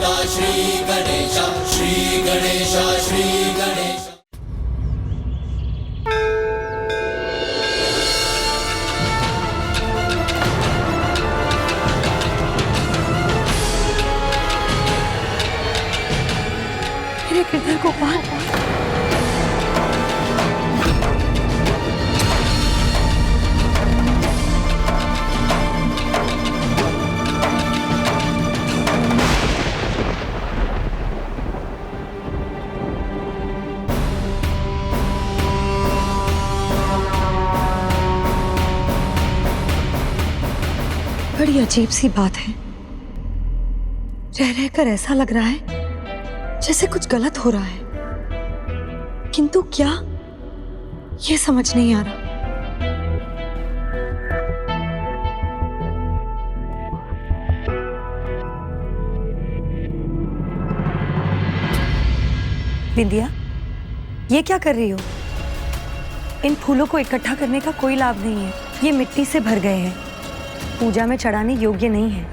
श्री गणेश, श्री गणेश, श्री गणेश। मेरे गिरधर गोपाल, बड़ी अजीब सी बात है। रह रहकर ऐसा लग रहा है जैसे कुछ गलत हो रहा है, किंतु क्या, ये समझ नहीं आ रहा। बिंदिया, ये क्या कर रही हो? इन फूलों को इकट्ठा करने का कोई लाभ नहीं है। ये मिट्टी से भर गए हैं, पूजा में चढ़ाने योग्य नहीं है।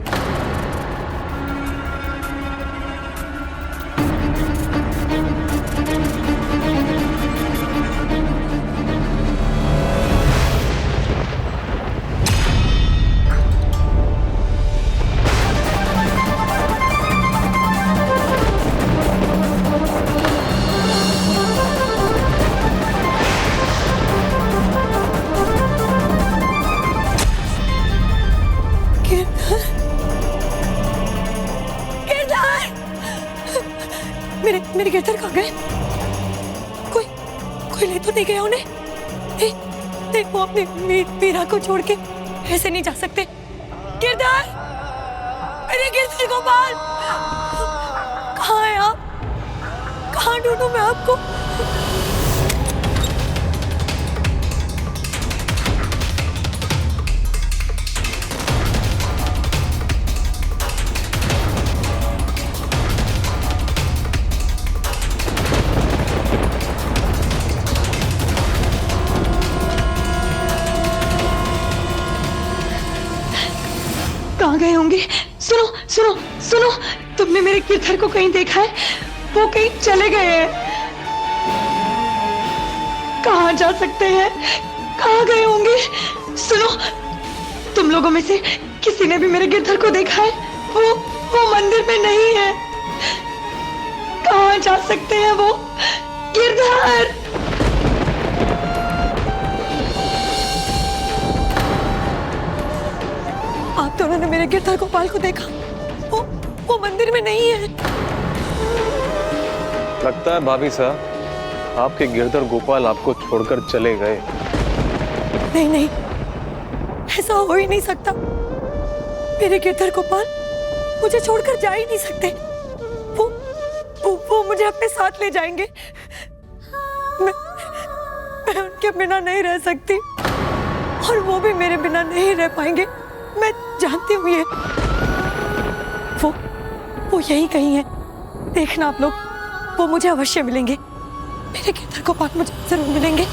मेरे गिरधर कहाँ गए? कोई ले तो नहीं गया उन्हें? वो अपनी मीरा को छोड़ के ऐसे नहीं जा सकते। गिरधर, मेरे गिरधर गोपाल, कहाँ है आप? कहाँ ढूंढूं मैं आपको? कहाँ गए होंगे? सुनो सुनो सुनो, तुमने मेरे गिरधर को कहीं देखा है? वो कहीं चले गए हैं। कहाँ जा सकते हैं? कहाँ गए होंगे? सुनो, तुम लोगों में से किसी ने भी मेरे गिरधर को देखा है? वो मंदिर में नहीं है। कहाँ जा सकते हैं वो? गिरधर! आप दोनों ने मेरे गिरधर गोपाल को देखा? वो मंदिर में नहीं है। लगता है भाभी साहब, आपके गिरधर गोपाल आपको छोड़कर चले गए। नहीं, ऐसा हो ही नहीं सकता। मेरे गिरधर गोपाल मुझे छोड़कर जा ही नहीं सकते। वो मुझे अपने साथ ले जाएंगे। मैं उनके बिना नहीं रह सकती, और वो भी मेरे बिना नहीं रह पाएंगे। मैं जानती हूँ ये। वो यही कहीं है। देखना आप लोग, वो मुझे अवश्य मिलेंगे। मेरे गिरधर गोपाल मुझे जरूर मिलेंगे।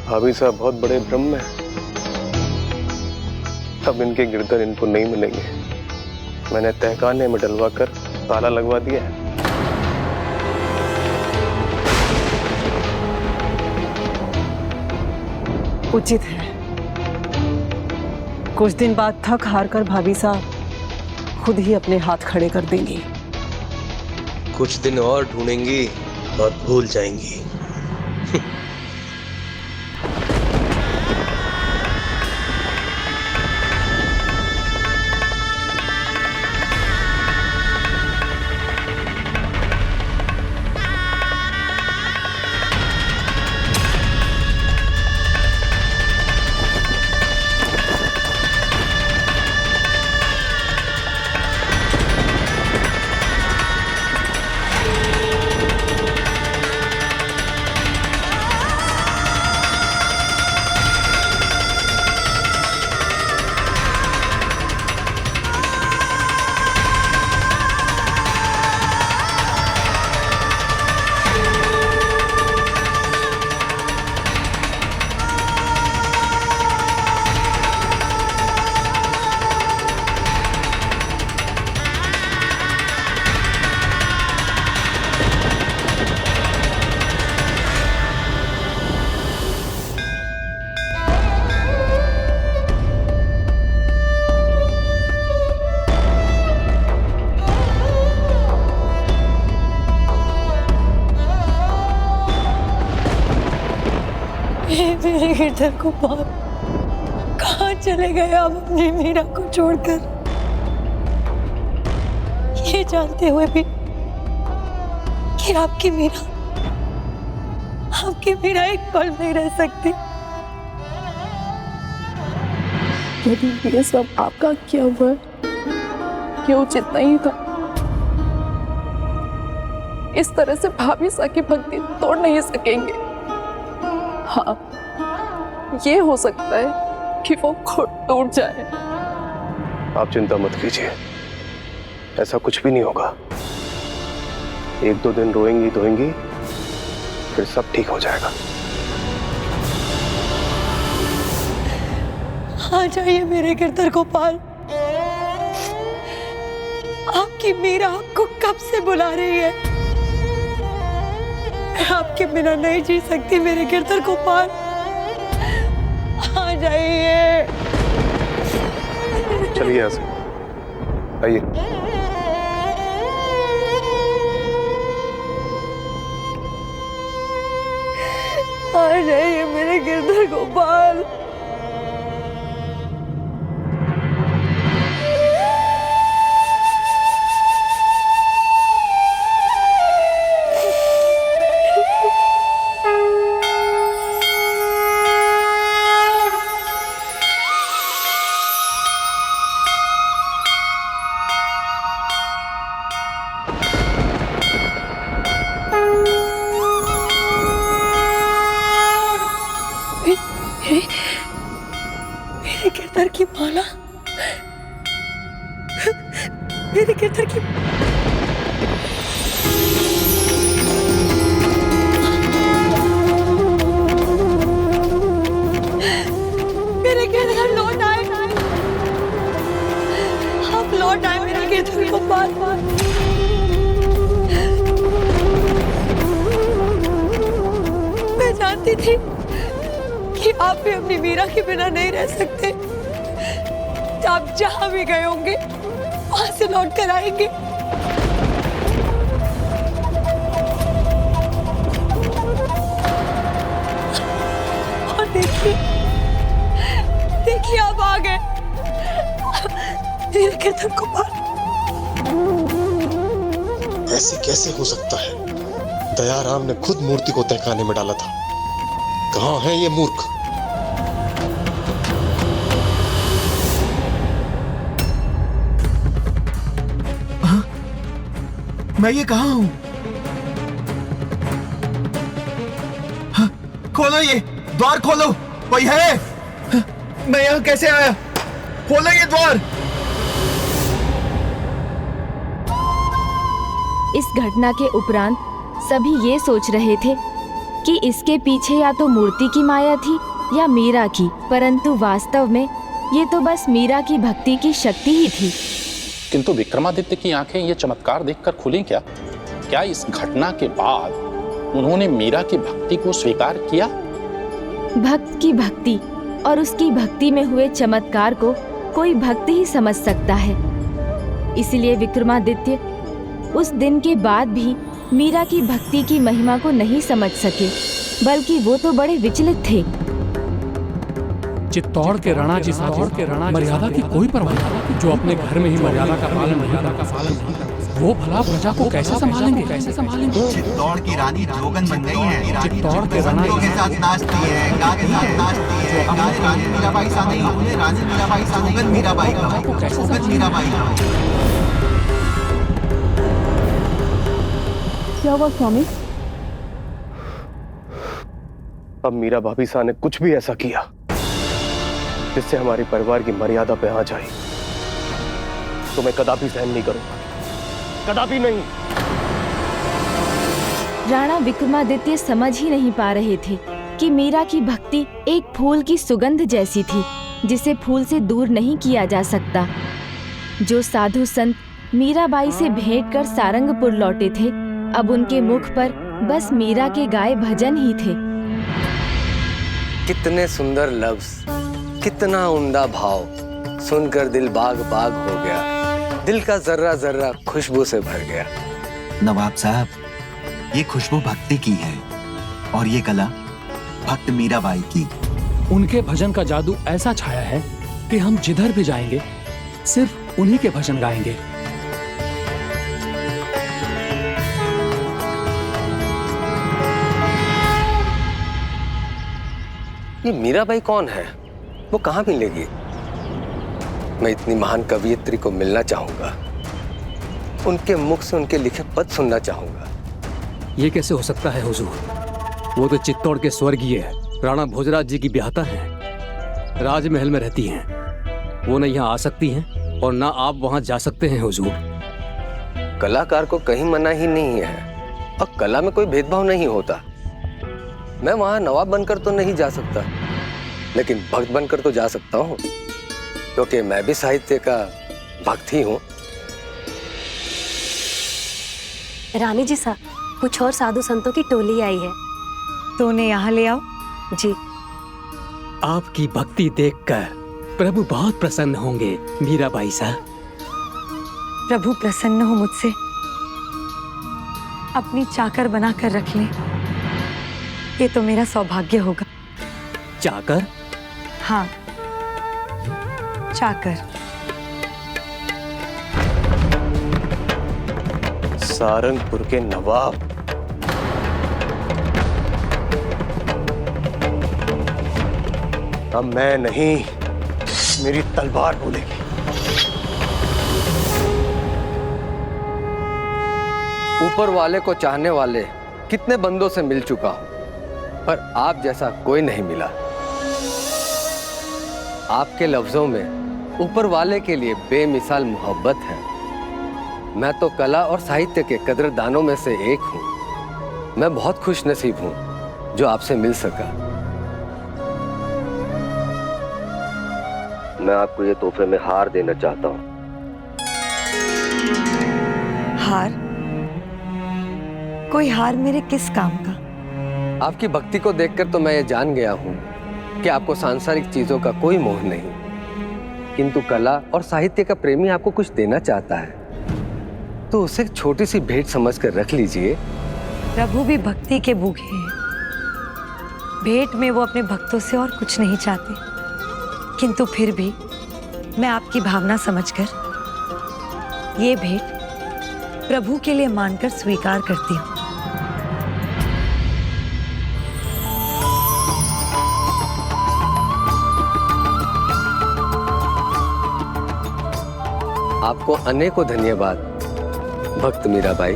भाभी साहब बहुत बड़े भ्रम में। अब इनके गिरधर इनको नहीं मिलेंगे। मैंने तहखाने में डलवा कर ताला लगवा दिया है। उचित है। कुछ दिन बाद थक हार कर भाभी साहब खुद ही अपने हाथ खड़े कर देंगी। कुछ दिन और ढूंढेंगी और भूल जाएंगी। गिरधर गोपाल, कहाँ चले गए आप अपनी मीरा को छोड़कर? ये जानते हुए भी कि आपकी मीरा एक पल नहीं रह सकती। यदि ये सब आपका किया हुआ है, ये उचित नहीं था। इस तरह से भाभी सा की भक्ति तोड़ नहीं सकेंगे। हाँ, ये हो सकता है कि वो खुद टूट जाए। आप चिंता मत कीजिए, ऐसा कुछ भी नहीं होगा। 1-2 दिन रोएंगी धोएंगी, फिर सब ठीक हो जाएगा। आ जाइए मेरे गिरधर गोपाल, आपकी मीरा आपको कब से बुला रही है। मैं आपके बिना नहीं जी सकती मेरे गिरधर गोपाल, आ जाइए। चलिए यहाँ से, आइए। आ जाइए मेरे गिरधर गोपाल। मेरे गिरधर की माला, मेरे गिरधर की मेरे गिरधर लौट आए, आप लौट आए मेरे गिरधर को बार बार। मैं जानती थी कि आप भी अपनी मीरा के बिना नहीं रह सकते। आप जहां भी गए होंगे वहां से लौट कर आएंगे। और देखिए आप आ गए मेरे गिरधर गोपाल। ऐसे कैसे हो सकता है? दयाराम ने खुद मूर्ति को तहखाने में डाला था। कहाँ है ये मूर्ख? मैं ये कहाँ हूँ? खोलो, ये द्वार खोलो, कोई है? मैं यहाँ कैसे आया? खोलो ये द्वार। इस घटना के उपरांत सभी ये सोच रहे थे कि इसके पीछे या तो मूर्ति की माया थी या मीरा की, परंतु वास्तव में ये तो बस मीरा की भक्ति की शक्ति ही थी। किंतु विक्रमादित्य की आंखें ये चमत्कार देखकर खुली क्या? क्या इस घटना के बाद उन्होंने मीरा की भक्ति को स्वीकार किया? भक्त की भक्ति और उसकी भक्ति में हुए चमत्कार को कोई भक्त ही समझ सकता है। इसलिए विक्रमादित्य उस दिन के बाद भी मीरा की भक्ति की महिमा को नहीं समझ सके, बल्कि वो तो बड़े विचलित थे। चित्तौड़ के राणा जी मर्यादा की कोई परवाह नहीं, जो अपने घर में ही मर्यादा का पालन नहीं करता, वो भला प्रजा को कैसे संभालेंगे? चित्तौड़ की रानी जोगन बन गई है। चित्तौड़ के राणा के साथ नाचती है, गा के साथ नाचती है। रानी मीराबाई सा नहीं, रानी मीराबाई सा नहीं, जोगन मीराबाई का, जोगन मीराबाई का। क्या हुआ स्वामी? अब मीरा भाभी सा ने कुछ भी ऐसा किया जिससे हमारे परिवार की मर्यादा पे आ जाए तो मैं कदापि सहन नहीं करूंगा, कदापि नहीं। राणा विक्रमादित्य समझ ही नहीं पा रहे थे कि मीरा की भक्ति एक फूल की सुगंध जैसी थी, जिसे फूल से दूर नहीं किया जा सकता। जो साधु संत मीराबाई से भेंट कर सारंगपुर लौटे थे, अब उनके मुख पर बस मीरा के गाए भजन ही थे। कितने सुंदर लफ्ज, कितना उम्दा भाव, सुनकर दिल बाग बाग हो गया। दिल का जर्रा जर्रा खुशबू से भर गया। नवाब साहब, ये खुशबू भक्ति की है और ये कला भक्त मीराबाई की। उनके भजन का जादू ऐसा छाया है कि हम जिधर भी जाएंगे सिर्फ उन्हीं के भजन गाएंगे। ये मीराबाई कौन है? वो कहाँ मिलेगी? मैं इतनी महान कवियत्री को मिलना चाहूंगा, उनके मुख से उनके लिखे पद सुनना चाहूंगा। ये कैसे हो सकता है हुजूर? वो तो चित्तौड़ के स्वर्गीय राणा भोजराज जी की ब्याहता हैं, राजमहल में रहती हैं। वो न यहाँ आ सकती हैं और ना आप वहाँ जा सकते हैं हुजूर। कलाकार को कहीं मना ही नहीं है और कला में कोई भेदभाव नहीं होता। मैं वहाँ नवाब बनकर तो नहीं जा सकता, लेकिन भक्त बनकर तो जा सकता हूँ, क्योंकि मैं भी साहित्य का भक्त ही हूँ। रानी जी साहब, कुछ और साधु संतों की टोली आई है, तो उन्हें यहाँ ले आओ। जी। आपकी भक्ति देखकर प्रभु बहुत प्रसन्न होंगे मीराबाई साहब। प्रभु प्रसन्न हो मुझसे, अपनी चाकर बनाकर रख लें, ये तो मेरा सौभाग्य होगा। चाकर? हाँ, चाकर। सारंगपुर के नवाब। अब मैं नहीं, मेरी तलवार बोलेगी। ऊपर वाले को चाहने वाले कितने बंदों से मिल चुका हूं, पर आप जैसा कोई नहीं मिला। आपके लफ्जों में ऊपर वाले के लिए बेमिसाल मोहब्बत है। मैं तो कला और साहित्य के कदरदानों में से एक हूं। मैं बहुत खुश नसीब हूं जो आपसे मिल सका। मैं आपको ये तोहफे में हार देना चाहता हूं। हार? कोई हार मेरे किस काम का? आपकी भक्ति को देखकर तो मैं ये जान गया हूं कि आपको सांसारिक चीजों का कोई मोह नहीं, किंतु कला और साहित्य का प्रेमी आपको कुछ देना चाहता है, तो उसे एक छोटी सी भेंट समझकर रख लीजिए। प्रभु भी भक्ति के भूखे हैं। भेंट में वो अपने भक्तों से और कुछ नहीं चाहते, किंतु फिर भी मैं आपकी भावना समझकर ये भेंट प्रभु के लिए मानकर स्वीकार करती हूँ। आपको अनेकों धन्यवाद भक्त मीराबाई।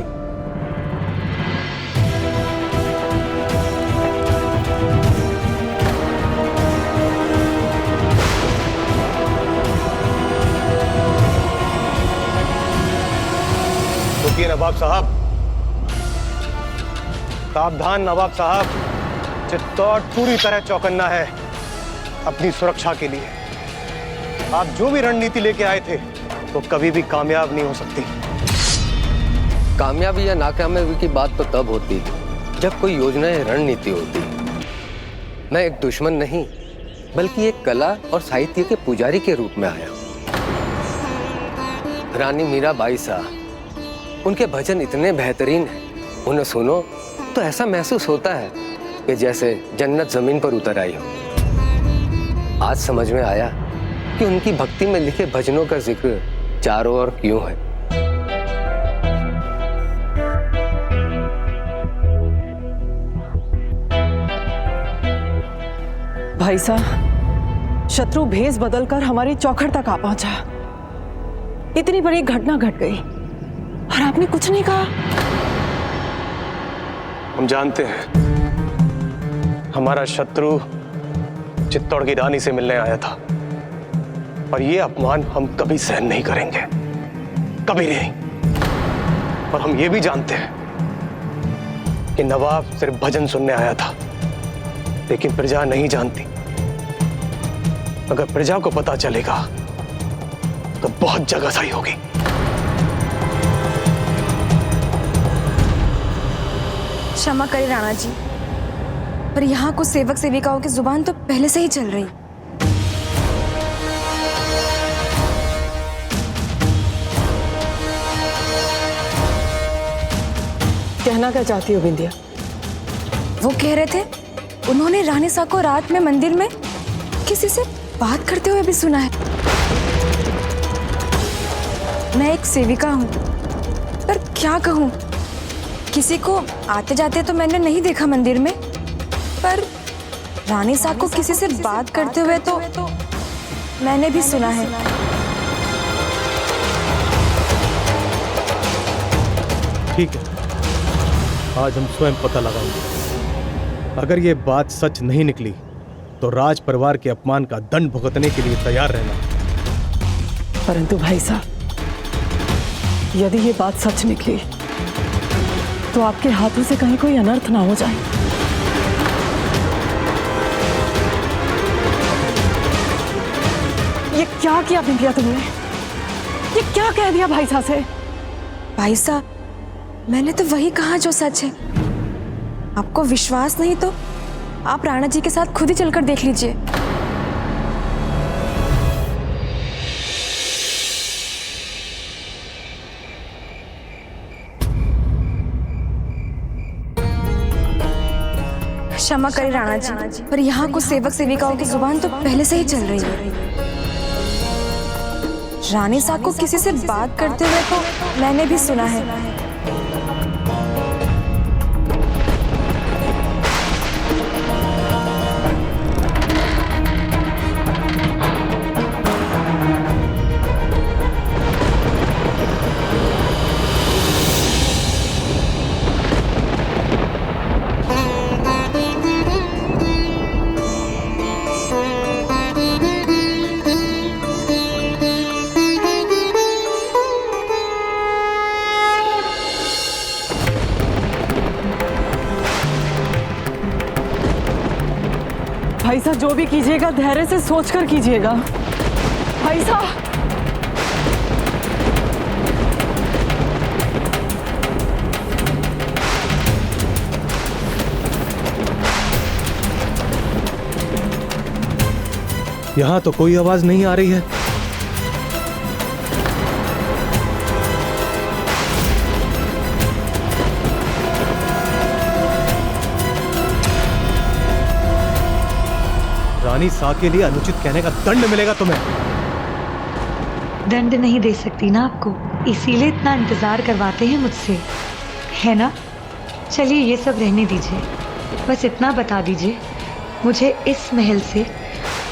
रुकिए नवाब साहब, सावधान नवाब साहब, चित्तौड़ पूरी तरह चौकन्ना है अपनी सुरक्षा के लिए। आप जो भी रणनीति लेके आए थे वो कभी भी कामयाब नहीं हो सकती। कामयाबी या नाकामयाबी की बात तो तब होती जब कोई योजना या रणनीति होती। मैं एक दुश्मन नहीं, बल्कि एक कला और साहित्य के पुजारी के रूप में आया हूं। रानी मीराबाई साहब, उनके भजन इतने बेहतरीन हैं, उन्हें सुनो तो ऐसा महसूस होता है कि जैसे जन्नत जमीन पर उतर आई हो। आज समझ में आया कि उनकी भक्ति में लिखे भजनों का जिक्र चारों ओर क्यों है। भाई साहब, शत्रु भेष बदलकर हमारी चौखट तक आ पहुंचा। इतनी बड़ी घटना घट गई और आपने कुछ नहीं कहा। हम जानते हैं हमारा शत्रु चित्तौड़ की रानी से मिलने आया था, और ये अपमान हम कभी सहन नहीं करेंगे, कभी नहीं। और हम ये भी जानते हैं कि नवाब सिर्फ भजन सुनने आया था, लेकिन प्रजा नहीं जानती। अगर प्रजा को पता चलेगा तो बहुत जगहसाई होगी। क्षमा करें राणा जी, पर यहाँ कुछ सेवक सेविकाओं की जुबान तो पहले से ही चल रही। कहना क्या चाहती हो बिंदिया? वो कह रहे थे उन्होंने रानी साहब को रात में मंदिर में किसी से बात करते हुए भी सुना है। मैं एक सेविका हूँ, पर क्या कहूँ, किसी को आते जाते तो मैंने नहीं देखा मंदिर में, पर रानी साहब को किसी से बात करते हुए तो मैंने भी सुना है। ठीक है, आज हम स्वयं पता लगाएंगे। अगर ये बात सच नहीं निकली तो राज परिवार के अपमान का दंड भुगतने के लिए तैयार रहना। परंतु भाई साहब, यदि ये बात सच निकली तो आपके हाथों से कहीं कोई अनर्थ ना हो जाए। ये क्या किया बिंदिया तुमने? ये क्या कह दिया भाई साहब से? भाई साहब, मैंने तो वही कहा जो सच है। आपको विश्वास नहीं तो आप राणा जी के साथ खुद ही चलकर देख लीजिए। क्षमा करें राणा जी, पर यहाँ कुछ सेवक सेविकाओं की जुबान तो पहले से ही चल रही है। रानी साहब को किसी से बात करते हुए तो मैंने भी सुना है। भाई साहब, जो भी कीजिएगा धैर्य से सोचकर कीजिएगा। भाई साहब, यहां तो कोई आवाज नहीं आ रही है। रानी साहब के लिए अनुचित कहने का दंड मिलेगा तुम्हें। दंड नहीं दे सकती ना आपको, इसीलिए इतना इंतजार करवाते हैं मुझसे, है ना? चलिए ये सब रहने दीजिए, बस इतना बता दीजिए, मुझे इस महल से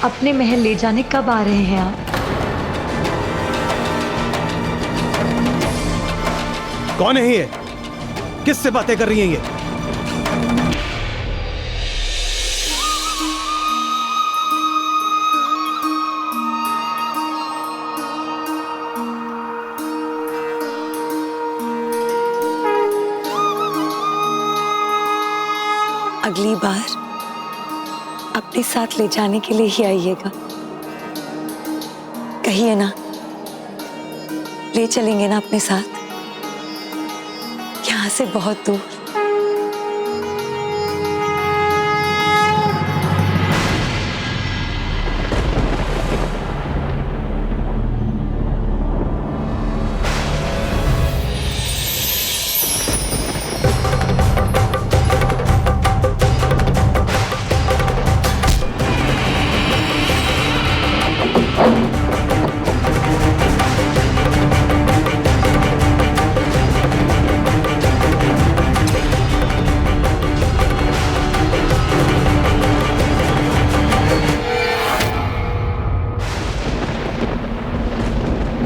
अपने महल ले जाने कब आ रहे हैं आप? कौन है ये? किससे बातें कर रही हैं ये? अगली बार अपने साथ ले जाने के लिए ही आइएगा। कहिए ना, ले चलेंगे ना अपने साथ, यहाँ से बहुत दूर।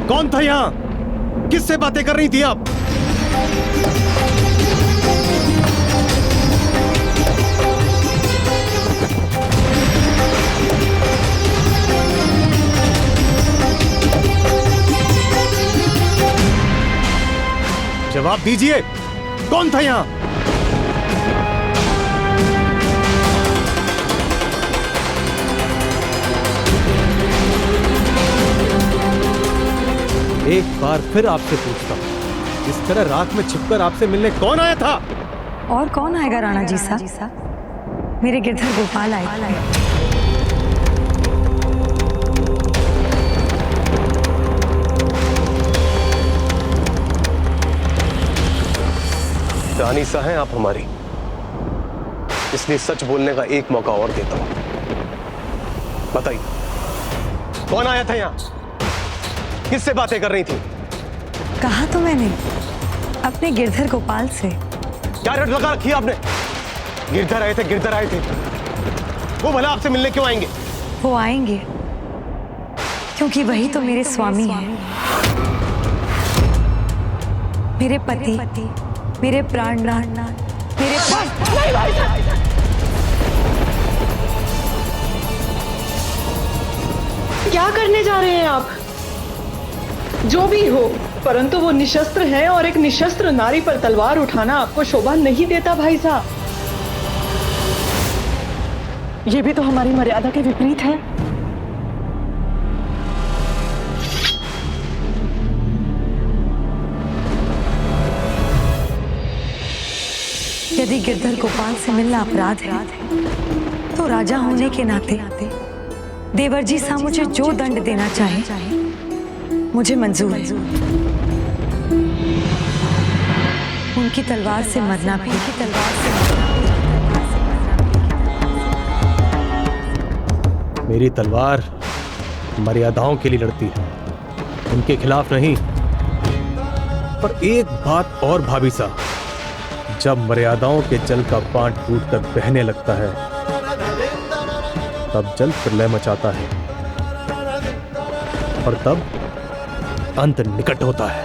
कौन था यहां? किससे बातें कर रही थी आप? जवाब दीजिए, कौन था यहां? एक बार फिर आपसे पूछता हूं, इस तरह रात में छिपकर आपसे मिलने कौन आया था? और कौन आएगा राणा जी साहब? मेरे गिरधर गोपाल आए। रानी सा हैं आप हमारी, इसलिए सच बोलने का एक मौका और देता हूं। बताइए, कौन आया था यहाँ? किससे बातें कर रही थी? कहा तो मैंने, अपने गिरधर गोपाल से। क्या रट लगा रखी है आपने? गिरधर आए थे, गिरधर आए थे। वो भला आपसे मिलने क्यों आएंगे? वो आएंगे क्योंकि वही तो मेरे स्वामी हैं, मेरे पति, मेरे प्राणनाथ, मेरे क्या करने जा रहे हैं आप? जो भी हो, परंतु वो निशस्त्र है और एक निशस्त्र नारी पर तलवार उठाना आपको शोभा नहीं देता भाई साहब। ये भी तो हमारी मर्यादा के विपरीत है। यदि गिरधर गोपाल से मिलना अपराध है, तो राजा होने के नाते देवर जी साहब मुझे जो दंड देना चाहे मुझे मंजूर है। उनकी तलवार से मरना भी, मेरी तलवार मर्यादाओं के लिए लड़ती है, उनके खिलाफ नहीं। पर एक बात और भाभी साहब, जब मर्यादाओं के जल का बांध टूटकर बहने लगता है, तब जल प्रलय मचाता है और तब अंत निकट होता है।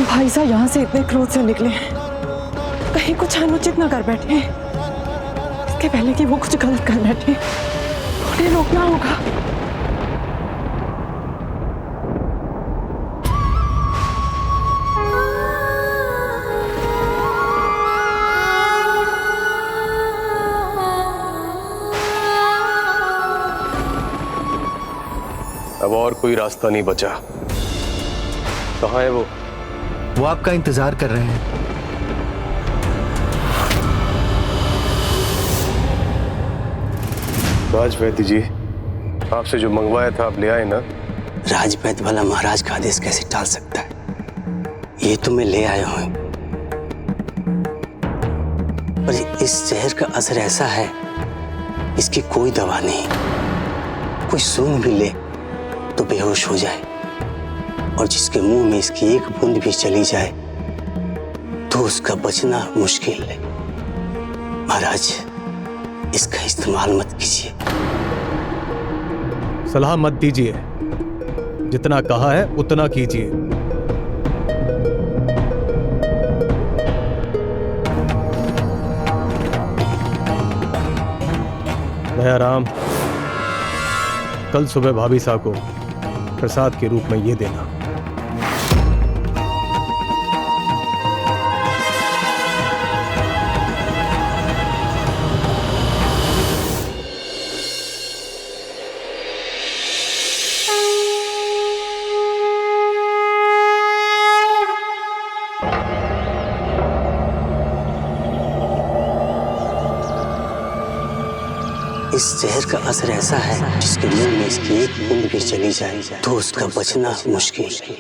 भाई साहब यहाँ से इतने क्रोध से निकले हैं, कहीं कुछ अनुचित ना कर बैठे। इसके पहले कि वो कुछ गलत कर बैठे, उन्हें रोकना होगा। अब और कोई रास्ता नहीं बचा। कहाँ है वो? वो आपका इंतजार कर रहे हैं। राजवैद्य जी, आपसे जो मंगवाया था आप ले आए ना? राजवैद्य वाला महाराज का आदेश कैसे टाल सकता है? ये तो मैं ले आया हूं, पर इस जहर का असर ऐसा है, इसकी कोई दवा नहीं। कोई सूंघ भी ले तो बेहोश हो जाए, और जिसके मुंह में इसकी एक बूंद भी चली जाए तो उसका बचना मुश्किल है। महाराज, इसका इस्तेमाल मत कीजिए। सलाह मत दीजिए, जितना कहा है उतना कीजिए। दयाराम, कल सुबह भाभी साहब को प्रसाद के रूप में ये देना। इस जहर का असर ऐसा है, जिसके मुंह में इसकी एक बूंद भी चली जाए तो उसका बचना मुश्किल है।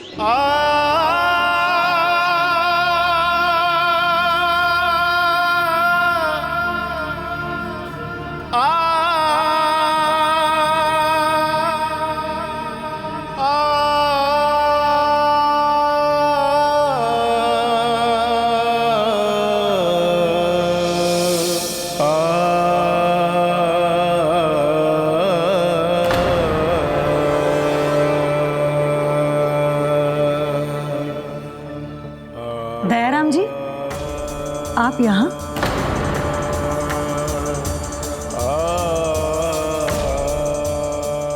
दयाराम जी, आप यहाँ?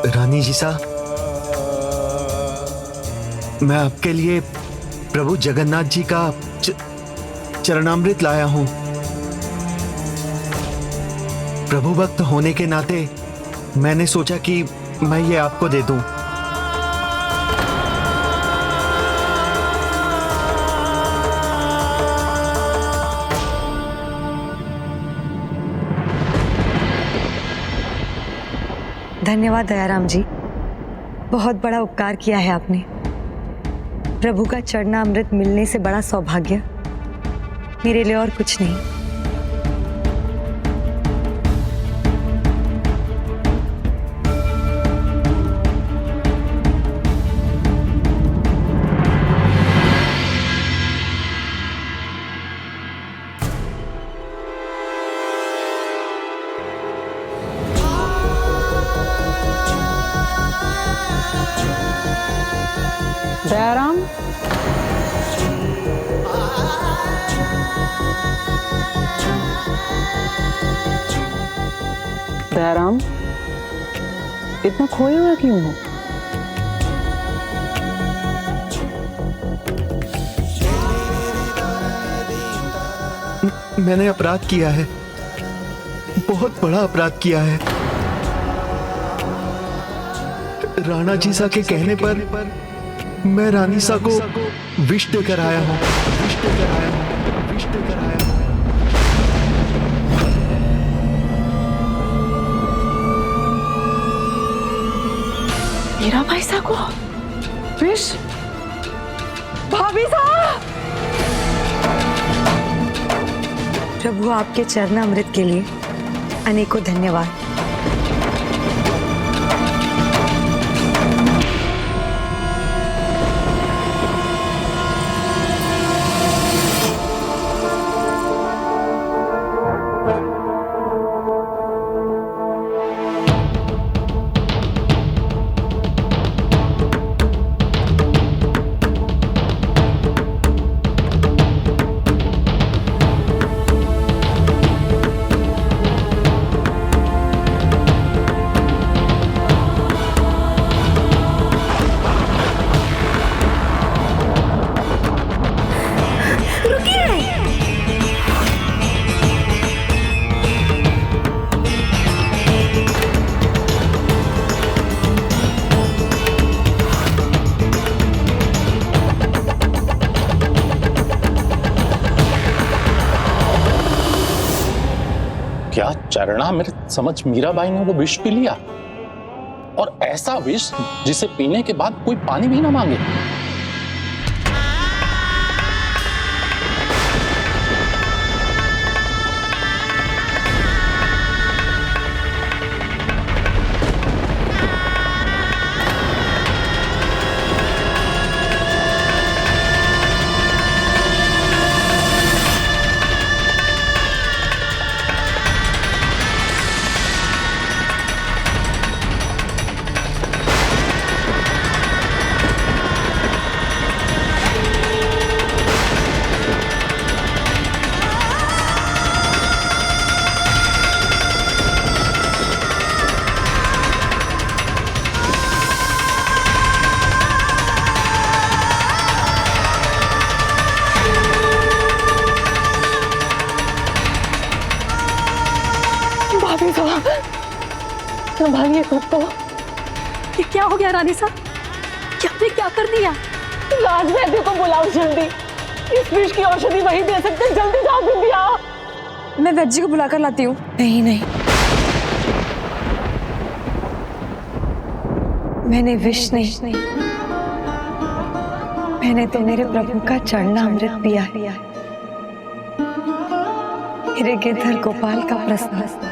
रानी जी साहब, मैं आपके लिए प्रभु जगन्नाथ जी का चरणामृत लाया हूं। प्रभु भक्त होने के नाते मैंने सोचा कि मैं ये आपको दे दूं। धन्यवाद दयाराम जी, बहुत बड़ा उपकार किया है आपने। प्रभु का चरणामृत मिलने से बड़ा सौभाग्य मेरे लिए और कुछ नहीं। दयाराम, दयाराम, इतना खोए हुआ क्यों हो? मैंने अपराध किया है, बहुत बड़ा अपराध किया है। राणा जी सा के कहने पर मैं रानी सा को विष देकर आया हूँ। मीरा भाई सा को विष? भाभी सा! प्रभु, आपके चरणामृत के लिए अनेकों धन्यवाद। क्या चरणामृत समझ मीराबाई ने वो विष पी लिया? और ऐसा विष जिसे पीने के बाद कोई पानी भी ना मांगे। संभालिए खुद को। ये क्या हो गया रानी साहब? क्या आपने क्या कर दिया? राज वैद्य को बुलाओ जल्दी। इस विष की औषधि वही दे सकते हैं। जल्दी जाओ बिंदिया। मैं वैद्य जी को बुलाकर लाती हूँ। नहीं नहीं, मैंने विष नहीं, मैंने तो मेरे प्रभु का चरणामृत पिया है, मेरे गिरधर गोपाल का प्रसाद।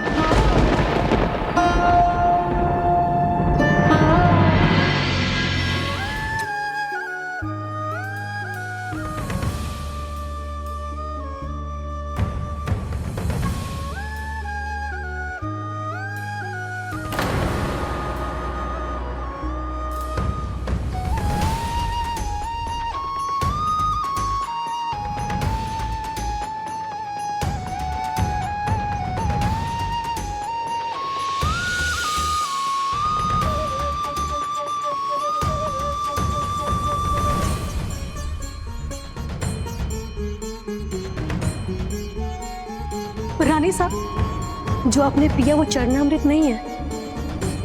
रानी साहब, जो आपने पिया वो चरणामृत नहीं है,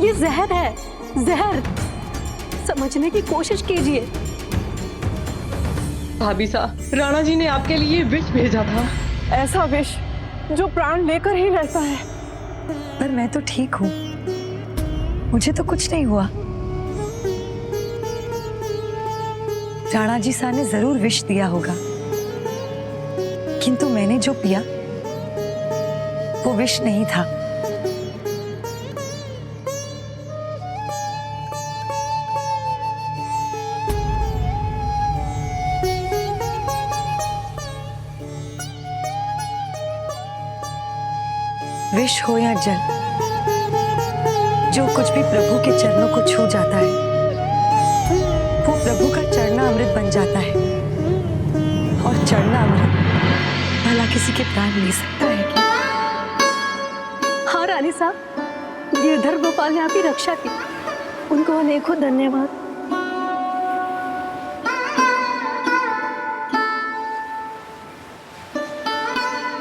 ये जहर है, जहर। समझने की कोशिश कीजिए। भाभी साहब, राणा जी ने आपके लिए विष भेजा था। ऐसा विष जो प्राण लेकर ही रहता है। पर मैं तो ठीक हूँ, मुझे तो कुछ नहीं हुआ। राणा जी सा ने जरूर विष दिया होगा, किंतु मैंने जो पिया वो विष नहीं था। विष हो या जल, जो कुछ भी प्रभु के चरणों को छू जाता है वो प्रभु का चरणामृत बन जाता है। और चरणामृत भला किसी के प्राण ले सकता है क्या? हाँ रानी साहब, गिरधर गोपाल ने आपकी रक्षा की, उनको अनेकों धन्यवाद।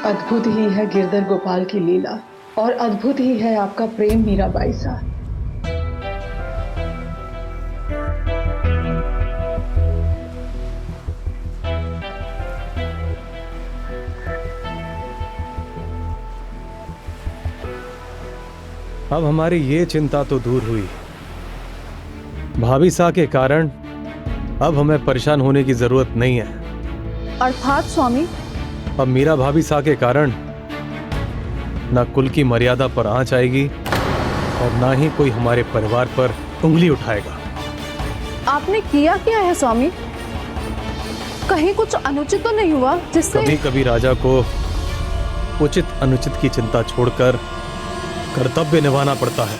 अद्भुत ही है गिरधर गोपाल की लीला और अद्भुत ही है आपका प्रेम मीराबाई साहब। अब हमारी ये चिंता तो दूर हुई। भाभी सा के कारण अब हमें परेशान होने की जरूरत नहीं है। अर्थात स्वामी? अब मीरा भाभी सा के कारण न कुल की मर्यादा पर आंच आएगी और ना ही कोई हमारे परिवार पर उंगली उठाएगा। आपने किया क्या है स्वामी? कहीं कुछ अनुचित तो नहीं हुआ जिससे? कभी कभी राजा को उचित अनुचित की चिंता छोड़कर कर्तव्य निभाना पड़ता है।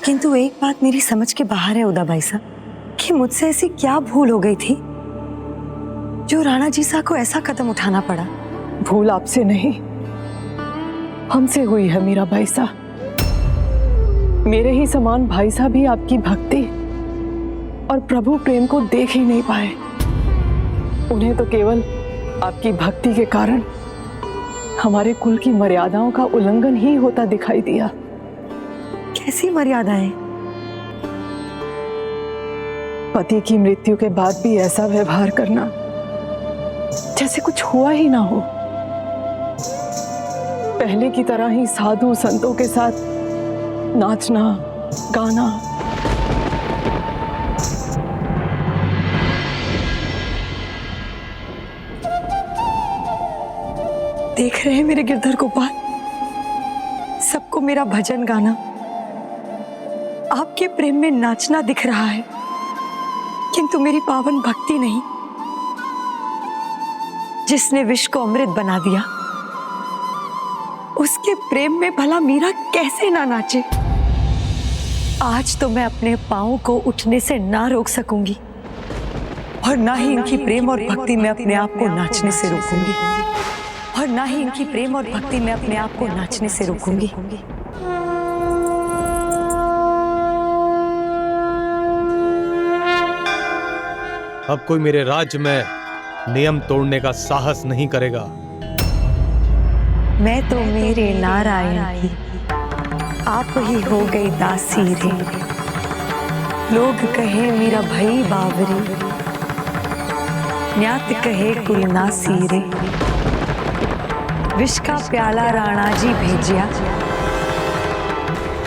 किंतु एक बात मेरी समझ के बाहर है उदाबाई साहब कि मुझसे ऐसी क्या भूल हो गई थी जो राणा जी सा को ऐसा कदम उठाना पड़ा। भूल आपसे नहीं, हमसे हुई है मीराबाई साहब। मेरे ही समान भाई साहब भी आपकी भक्ति और प्रभु प्रेम को देख ही नहीं पाए। उन्हें तो केवल आपकी भक्ति के कारण हमारे कुल की मर्यादाओं का उल्लंघन ही होता दिखाई दिया। कैसी मर्यादाएं? पति की मृत्यु के बाद भी ऐसा व्यवहार करना जैसे कुछ हुआ ही ना हो। पहले की तरह ही साधु संतों के साथ नाचना गाना। देख रहे हैं मेरे गिरधर गोपाल, सबको मेरा भजन गाना, आपके प्रेम में नाचना दिख रहा है, किंतु मेरी पावन भक्ति नहीं। जिसने विष को अमृत बना दिया उसके प्रेम में भला मीरा कैसे ना नाचे। आज तो मैं अपने पांवों को उठने से ना रोक सकूंगी और ना ही इनकी प्रेम और भक्ति में अपने आप को नाचने से रोकूंगी, और ना ही इनकी प्रेम और भक्ति में अपने आप को नाचने से रोकूंगी। अब कोई मेरे राज्य में नियम तोड़ने का साहस नहीं करेगा। मैं तो मेरे नारायण की आप ही हो गई दासी रे। लोग कहे मेरा भई बावरी, न्यात कहे कुलनासी रे। विष का प्याला राणा जी भेजिया,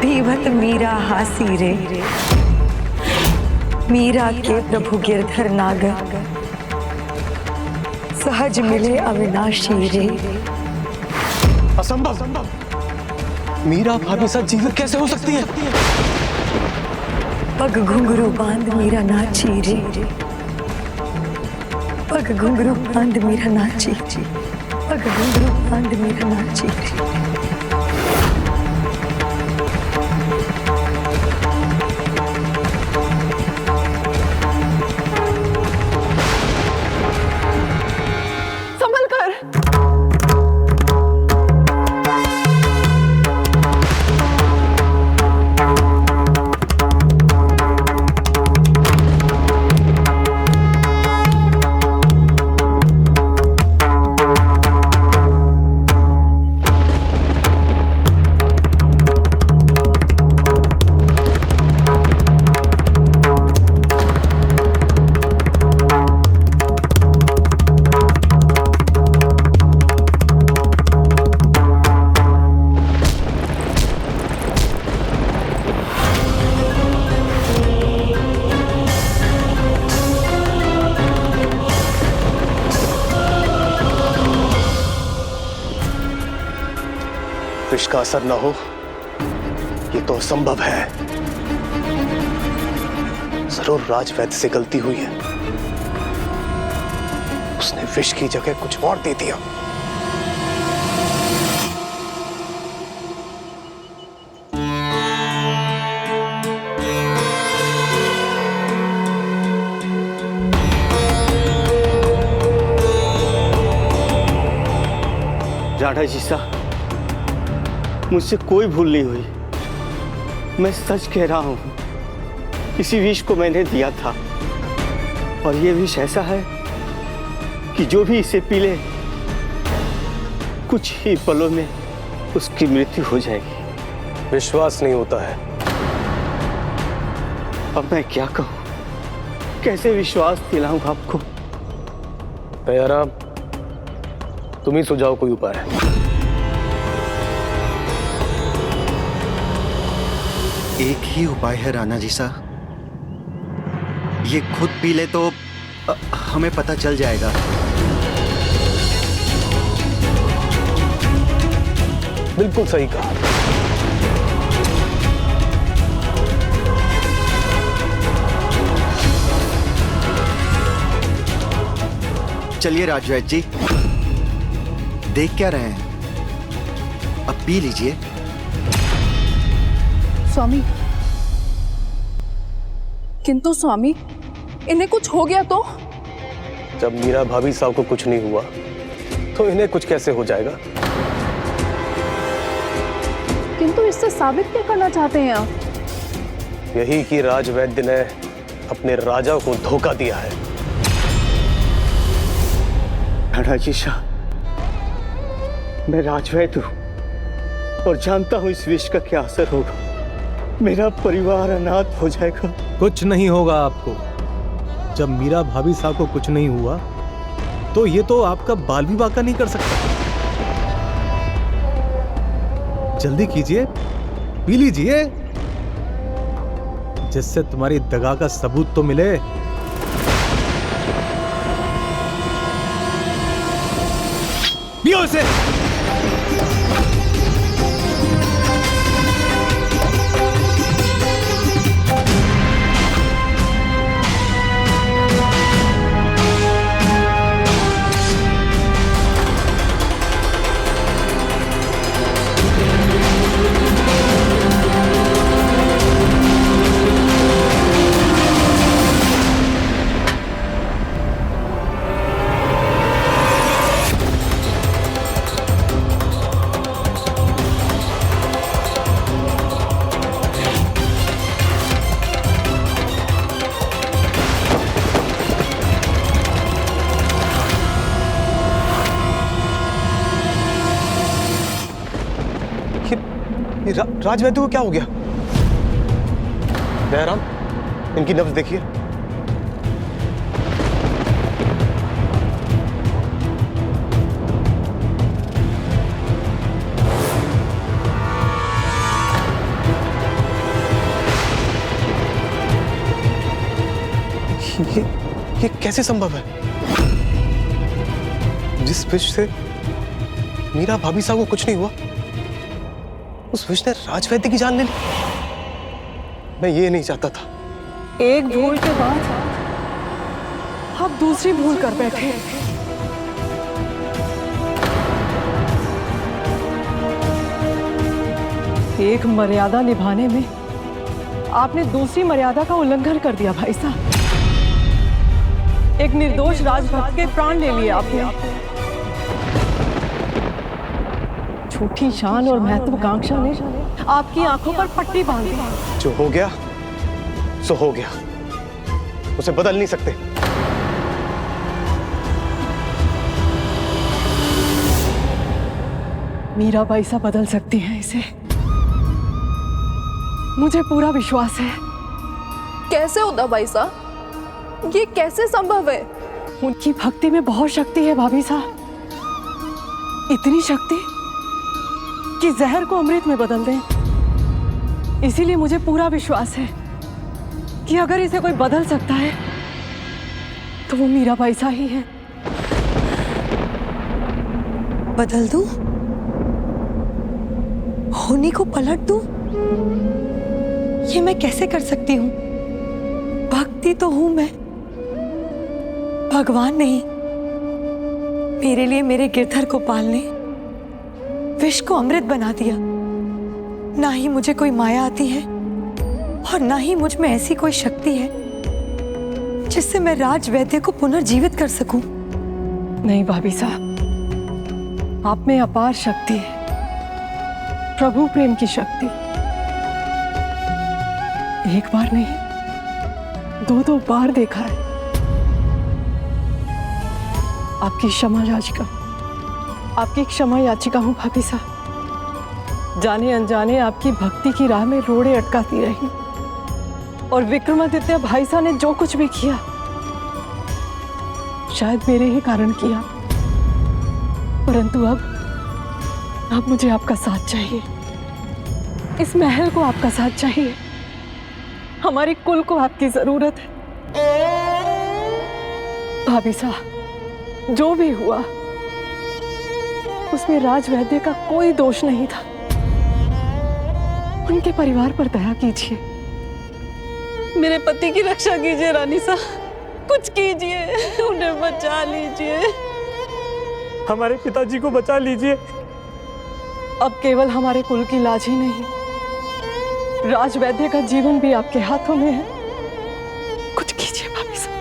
पीवत मीरा हासी रे। मीरा के प्रभु गिरधर नागर, सहज मिले अविनाशी रे। असंभव। मीरा भाभी साथ जीवित कैसे हो सकती है? पग घुंघरू बांध मीरा नाची रे। पग घुंघरू बांध मीरा नाची, पग घुंघरू बांध मीरा नाची रे। विष का असर न हो ये तो असंभव है। जरूर राजवैद्य से गलती हुई है, उसने विष की जगह कुछ और दे दिया। राणा जी साहब, मुझसे कोई भूल नहीं हुई। मैं सच कह रहा हूं, इसी विष को मैंने दिया था और ये विष ऐसा है कि जो भी इसे पी ले कुछ ही पलों में उसकी मृत्यु हो जाएगी। विश्वास नहीं होता है। अब मैं क्या कहूं, कैसे विश्वास दिलाऊं आपको? दयाराम, तुम ही सुझाओ कोई उपाय। एक ही उपाय है राणा जी साहब, ये खुद पी ले तो हमें पता चल जाएगा। बिल्कुल सही कहा। चलिए राजवैद्य जी, देख क्या रहे हैं, अब पी लीजिए। स्वामी, किंतु स्वामी, इन्हें कुछ हो गया तो? जब मीरा भाभी साहब को कुछ नहीं हुआ तो इन्हें कुछ कैसे हो जाएगा? किंतु इससे साबित क्या करना चाहते हैं आप? यही कि राजवैद्य ने अपने राजा को धोखा दिया है। राणा जी साहब, मैं राजवैद्य हूं और जानता हूं इस विष का क्या असर होगा। मेरा परिवार अनाथ हो जाएगा। कुछ नहीं होगा आपको। जब मीरा भाभी साहब को कुछ नहीं हुआ तो ये तो आपका बाल भी बाका नहीं कर सकता। जल्दी कीजिए, पी लीजिए, जिससे तुम्हारी दगा का सबूत तो मिले। पियो इसे। राजवैद्य को क्या हो गया? दयाराम, इनकी नब्ज देखिए। ये कैसे संभव है? जिस विष से मीरा भाभी साहब को कुछ नहीं हुआ, उस विष ने राजवैद्य की जान ले ली। मैं ये नहीं चाहता था। एक भूल के बाद आप दूसरी भूल कर बैठे। एक मर्यादा निभाने में आपने दूसरी मर्यादा का उल्लंघन कर दिया भाई साहब। एक निर्दोष राजभक्त के प्राण ले लिए आपने। झूठी शान और महत्वाकांक्षा ने आपकी आंखों पर पट्टी बांध दी। जो हो गया सो हो गया, उसे बदल नहीं सकते। मीराबाई सा बदल सकती हैं इसे, मुझे पूरा विश्वास है। कैसे होता भाई साहब, ये कैसे संभव है? उनकी भक्ति में बहुत शक्ति है भाभी साहब, इतनी शक्ति कि जहर को अमृत में बदल दें। इसीलिए मुझे पूरा विश्वास है कि अगर इसे कोई बदल सकता है तो वो मीराबाई सा ही है। बदल दूं? होनी को पलट दूं? ये मैं कैसे कर सकती हूँ? भक्ति तो हूं मैं, भगवान नहीं। मेरे लिए मेरे गिरधर को पालने विष को अमृत बना दिया। ना ही मुझे कोई माया आती है और ना ही मुझ में ऐसी कोई शक्ति है जिससे मैं राजवैद्य को पुनर्जीवित कर सकूं। नहीं भाभी साहब, आप में अपार शक्ति है, प्रभु प्रेम की शक्ति। एक बार नहीं, दो बार देखा है। आपकी क्षमा याचिका, आपकी क्षमा याचिका हूं भाभी साहब। जाने अनजाने आपकी भक्ति की राह में रोड़े अटकाती रही, और विक्रमादित्य भाई साहब ने जो कुछ भी किया शायद मेरे ही कारण किया। परंतु अब मुझे आपका साथ चाहिए। इस महल को आपका साथ चाहिए। हमारे कुल को आपकी जरूरत है। भाभी साहब, जो भी हुआ उसमें राजवैद्य का कोई दोष नहीं था। उनके परिवार पर दया कीजिए। मेरे पति की रक्षा कीजिए रानी साहब, कुछ कीजिए, उन्हें बचा लीजिए। हमारे पिताजी को बचा लीजिए। अब केवल हमारे कुल की लाज ही नहीं, राजवैद्य का जीवन भी आपके हाथों में है। कुछ कीजिए भाभी साहब।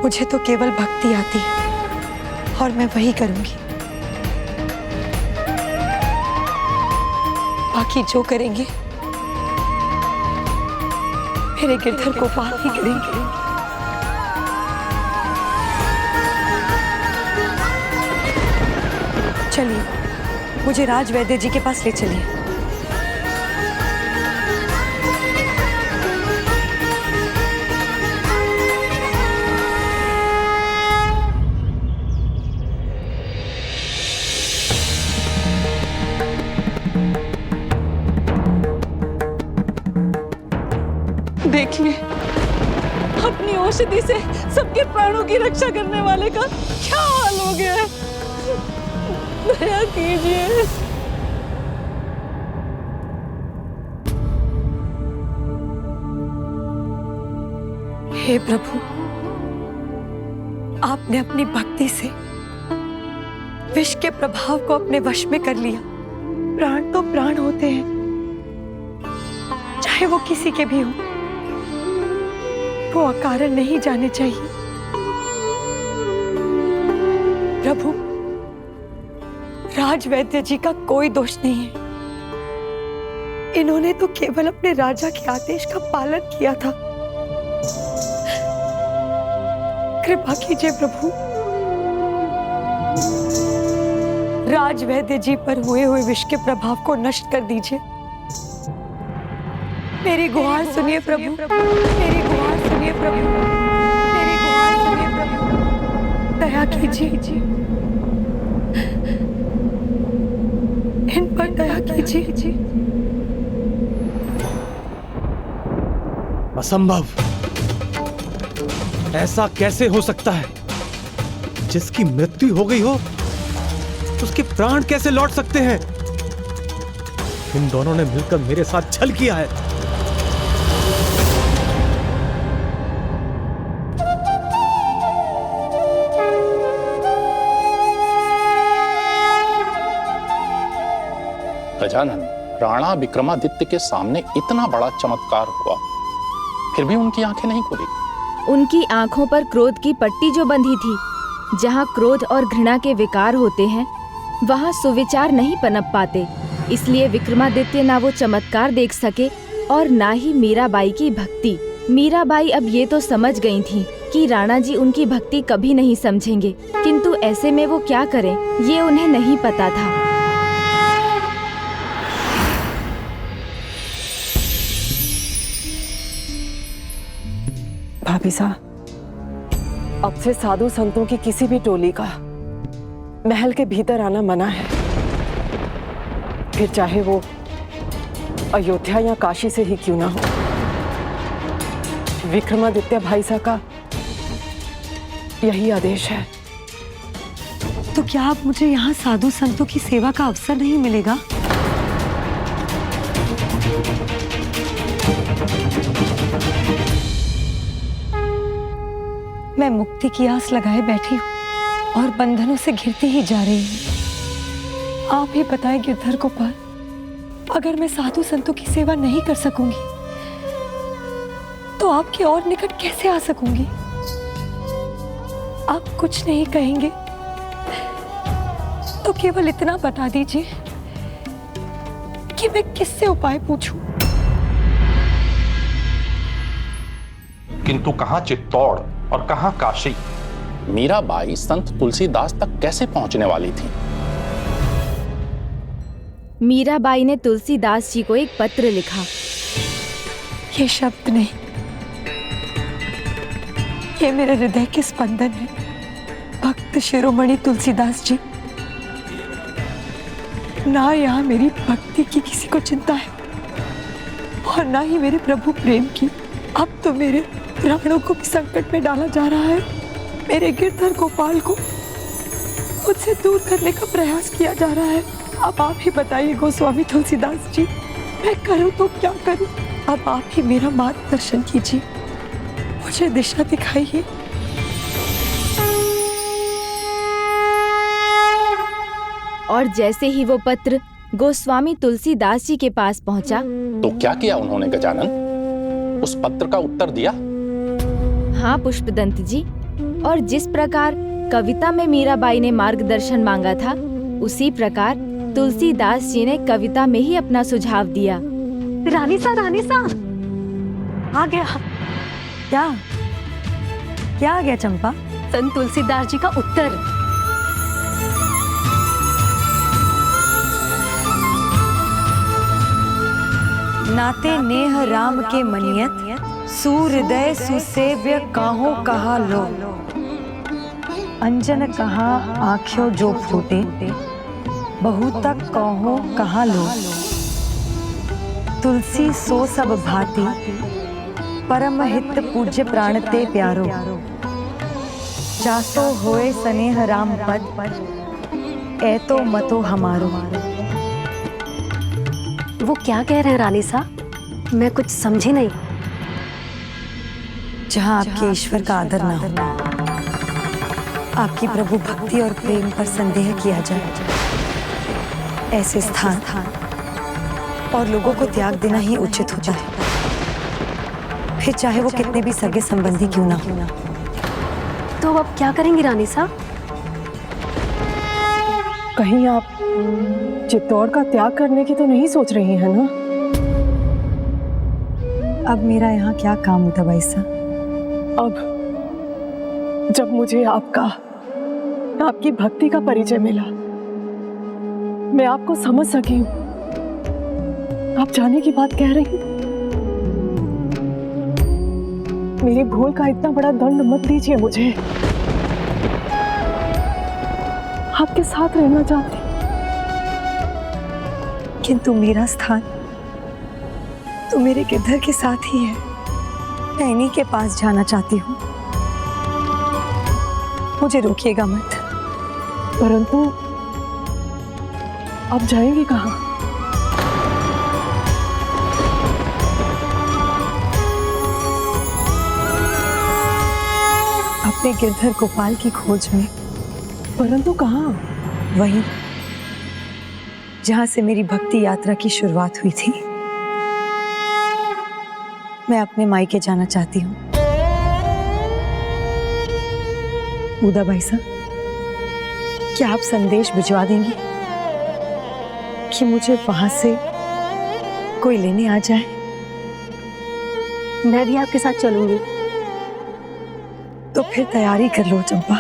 मुझे तो केवल भक्ति आती है और मैं वही करूंगी। बाकी जो करेंगे मेरे गिरधर को पाल ही करेंगे। चलिए, मुझे राजवैद्य जी के पास ले चलिए। देखिए, अपनी औषधि से सबके प्राणों की रक्षा करने वाले का क्या हाल हो गया है। दया कीजिए। हे प्रभु, आपने अपनी भक्ति से विष के प्रभाव को अपने वश में कर लिया। प्राण तो प्राण होते हैं, चाहे वो किसी के भी हो, वो अकारण नहीं जाने चाहिए। प्रभु, राजवैद्य जी का कोई दोष नहीं है। इन्होंने तो केवल अपने राजा के आदेश का पालन किया था। कृपा कीजिए प्रभु, राजवैद्य जी पर हुए विष के प्रभाव को नष्ट कर दीजिए। मेरी गुहार सुनिए प्रभु, मेरी गुहार सुनिए प्रभु, मेरी गुहार सुनिए प्रभु। दया कीजिए, इन पर दया कीजिए। असंभव, ऐसा कैसे हो सकता है? जिसकी मृत्यु हो गई हो उसके प्राण कैसे लौट सकते हैं? इन दोनों ने मिलकर मेरे साथ छल किया है। गजानन, राणा विक्रमादित्य के सामने इतना बड़ा चमत्कार हुआ, फिर भी उनकी आंखें नहीं खुली। उनकी आंखों पर क्रोध की पट्टी जो बंधी थी, जहाँ क्रोध और घृणा के विकार होते हैं, वहाँ सुविचार नहीं पनप पाते। इसलिए विक्रमादित्य ना वो चमत्कार देख सके और ना ही मीराबाई की भक्ति। मीराबाई अब ये तो समझ गई थी कि राणा जी उनकी भक्ति कभी नहीं समझेंगे, किंतु ऐसे में वो क्या करें, ये उन्हें नहीं पता था। भाभी साहब, अब से साधु संतों की किसी भी टोली का महल के भीतर आना मना है। फिर चाहे वो अयोध्या या काशी से ही क्यों ना हो। विक्रमादित्य भाई साहब का यही आदेश है। तो क्या अब मुझे यहाँ साधु संतों की सेवा का अवसर नहीं मिलेगा? मैं मुक्ति की आस लगाए बैठी हूँ और बंधनों से घिरती ही जा रही हूँ। आप ही बताएं गिरधर गोपाल, अगर मैं साधु संतों की सेवा नहीं कर सकूंगी तो आपके और निकट कैसे आ सकूंगी? आप कुछ नहीं कहेंगे तो केवल इतना बता दीजिए कि मैं किससे उपाय पूछूं? किंतु कहां चित्तौड़ और कहां काशी? मीराबाई संत तुलसीदास तक कैसे पहुंचने वाली थी? मीराबाई ने तुलसीदास जी को एक पत्र लिखा। ये शब्द नहीं, ये मेरे हृदय के स्पंदन है। भक्त शिरोमणि तुलसीदास जी, ना यहाँ मेरी भक्ति की किसी को चिंता है और ना ही मेरे प्रभु प्रेम की। अब तो मेरे प्राणों को भी संकट में डाला जा रहा है। मेरे गिरधर गोपाल को मुझसे दूर करने का प्रयास किया जा रहा है। अब आप ही बताइए गोस्वामी तुलसीदास जी, मैं करूं तो क्या करूं? अब आप ही मेरा मार्गदर्शन कीजिए, मुझे दिशा दिखाइए। और जैसे ही वो पत्र गोस्वामी तुलसीदास जी के पास पहुंचा तो क्या किया उन्होंने गजानन? उस पत्र का उत्तर दिया? हाँ पुष्पदंत जी, और जिस प्रकार कविता में मीराबाई ने मार्गदर्शन मांगा था, उसी प्रकार तुलसीदास जी ने कविता में ही अपना सुझाव दिया। रानी सा आ गया। क्या आ गया चंपा? संत तुलसीदास जी का उत्तर। नाते नेह राम के मनियत, सूहृदय सुसेव्य काहो कहा लो। अंजन कहा आँखों जो फूटे, बहु तक कहो कहा लो। तुलसी सो सब भांति, परम हित पूज्य प्राण ते प्यारो। जासो होए स्नेह राम पद, ऐतो मतो हमारो। वो क्या कह रहे हैं रानी साहब? मैं कुछ समझी नहीं। जहाँ आपके ईश्वर का आदर ना हो, आपकी प्रभु भक्ति और प्रेम पर संदेह किया जाए, ऐसे स्थान और लोगों को त्याग देना ही उचित होता है, फिर चाहे वो कितने भी सगे संबंधी क्यों ना हो। तो अब क्या करेंगी रानी साहब? कहीं आप चित्तौड़ का त्याग करने की तो नहीं सोच रही हैं ना? अब मेरा यहाँ क्या काम होता भाई साहब? अब जब मुझे आपकी भक्ति का परिचय मिला, मैं आपको समझ सकी हूँ। आप जाने की बात कह रही हैं। मेरी भूल का इतना बड़ा दंड मत दीजिए मुझे। आपके साथ रहना चाहती, किंतु मेरा स्थान तो मेरे गिरधर के साथ ही है। मैं इन्हीं के पास जाना चाहती हूँ, मुझे रोकिएगा मत। परंतु आप जाएंगे कहाँ? अपने गिरधर गोपाल की खोज में। परंतु कहाँ? वहीं जहां से मेरी भक्ति यात्रा की शुरुआत हुई थी। मैं अपने मायके जाना चाहती हूँ। उदा भाई साहब, क्या आप संदेश भिजवा देंगी कि मुझे वहां से कोई लेने आ जाए? मैं भी आपके साथ चलूंगी। तो फिर तैयारी कर लो चंपा।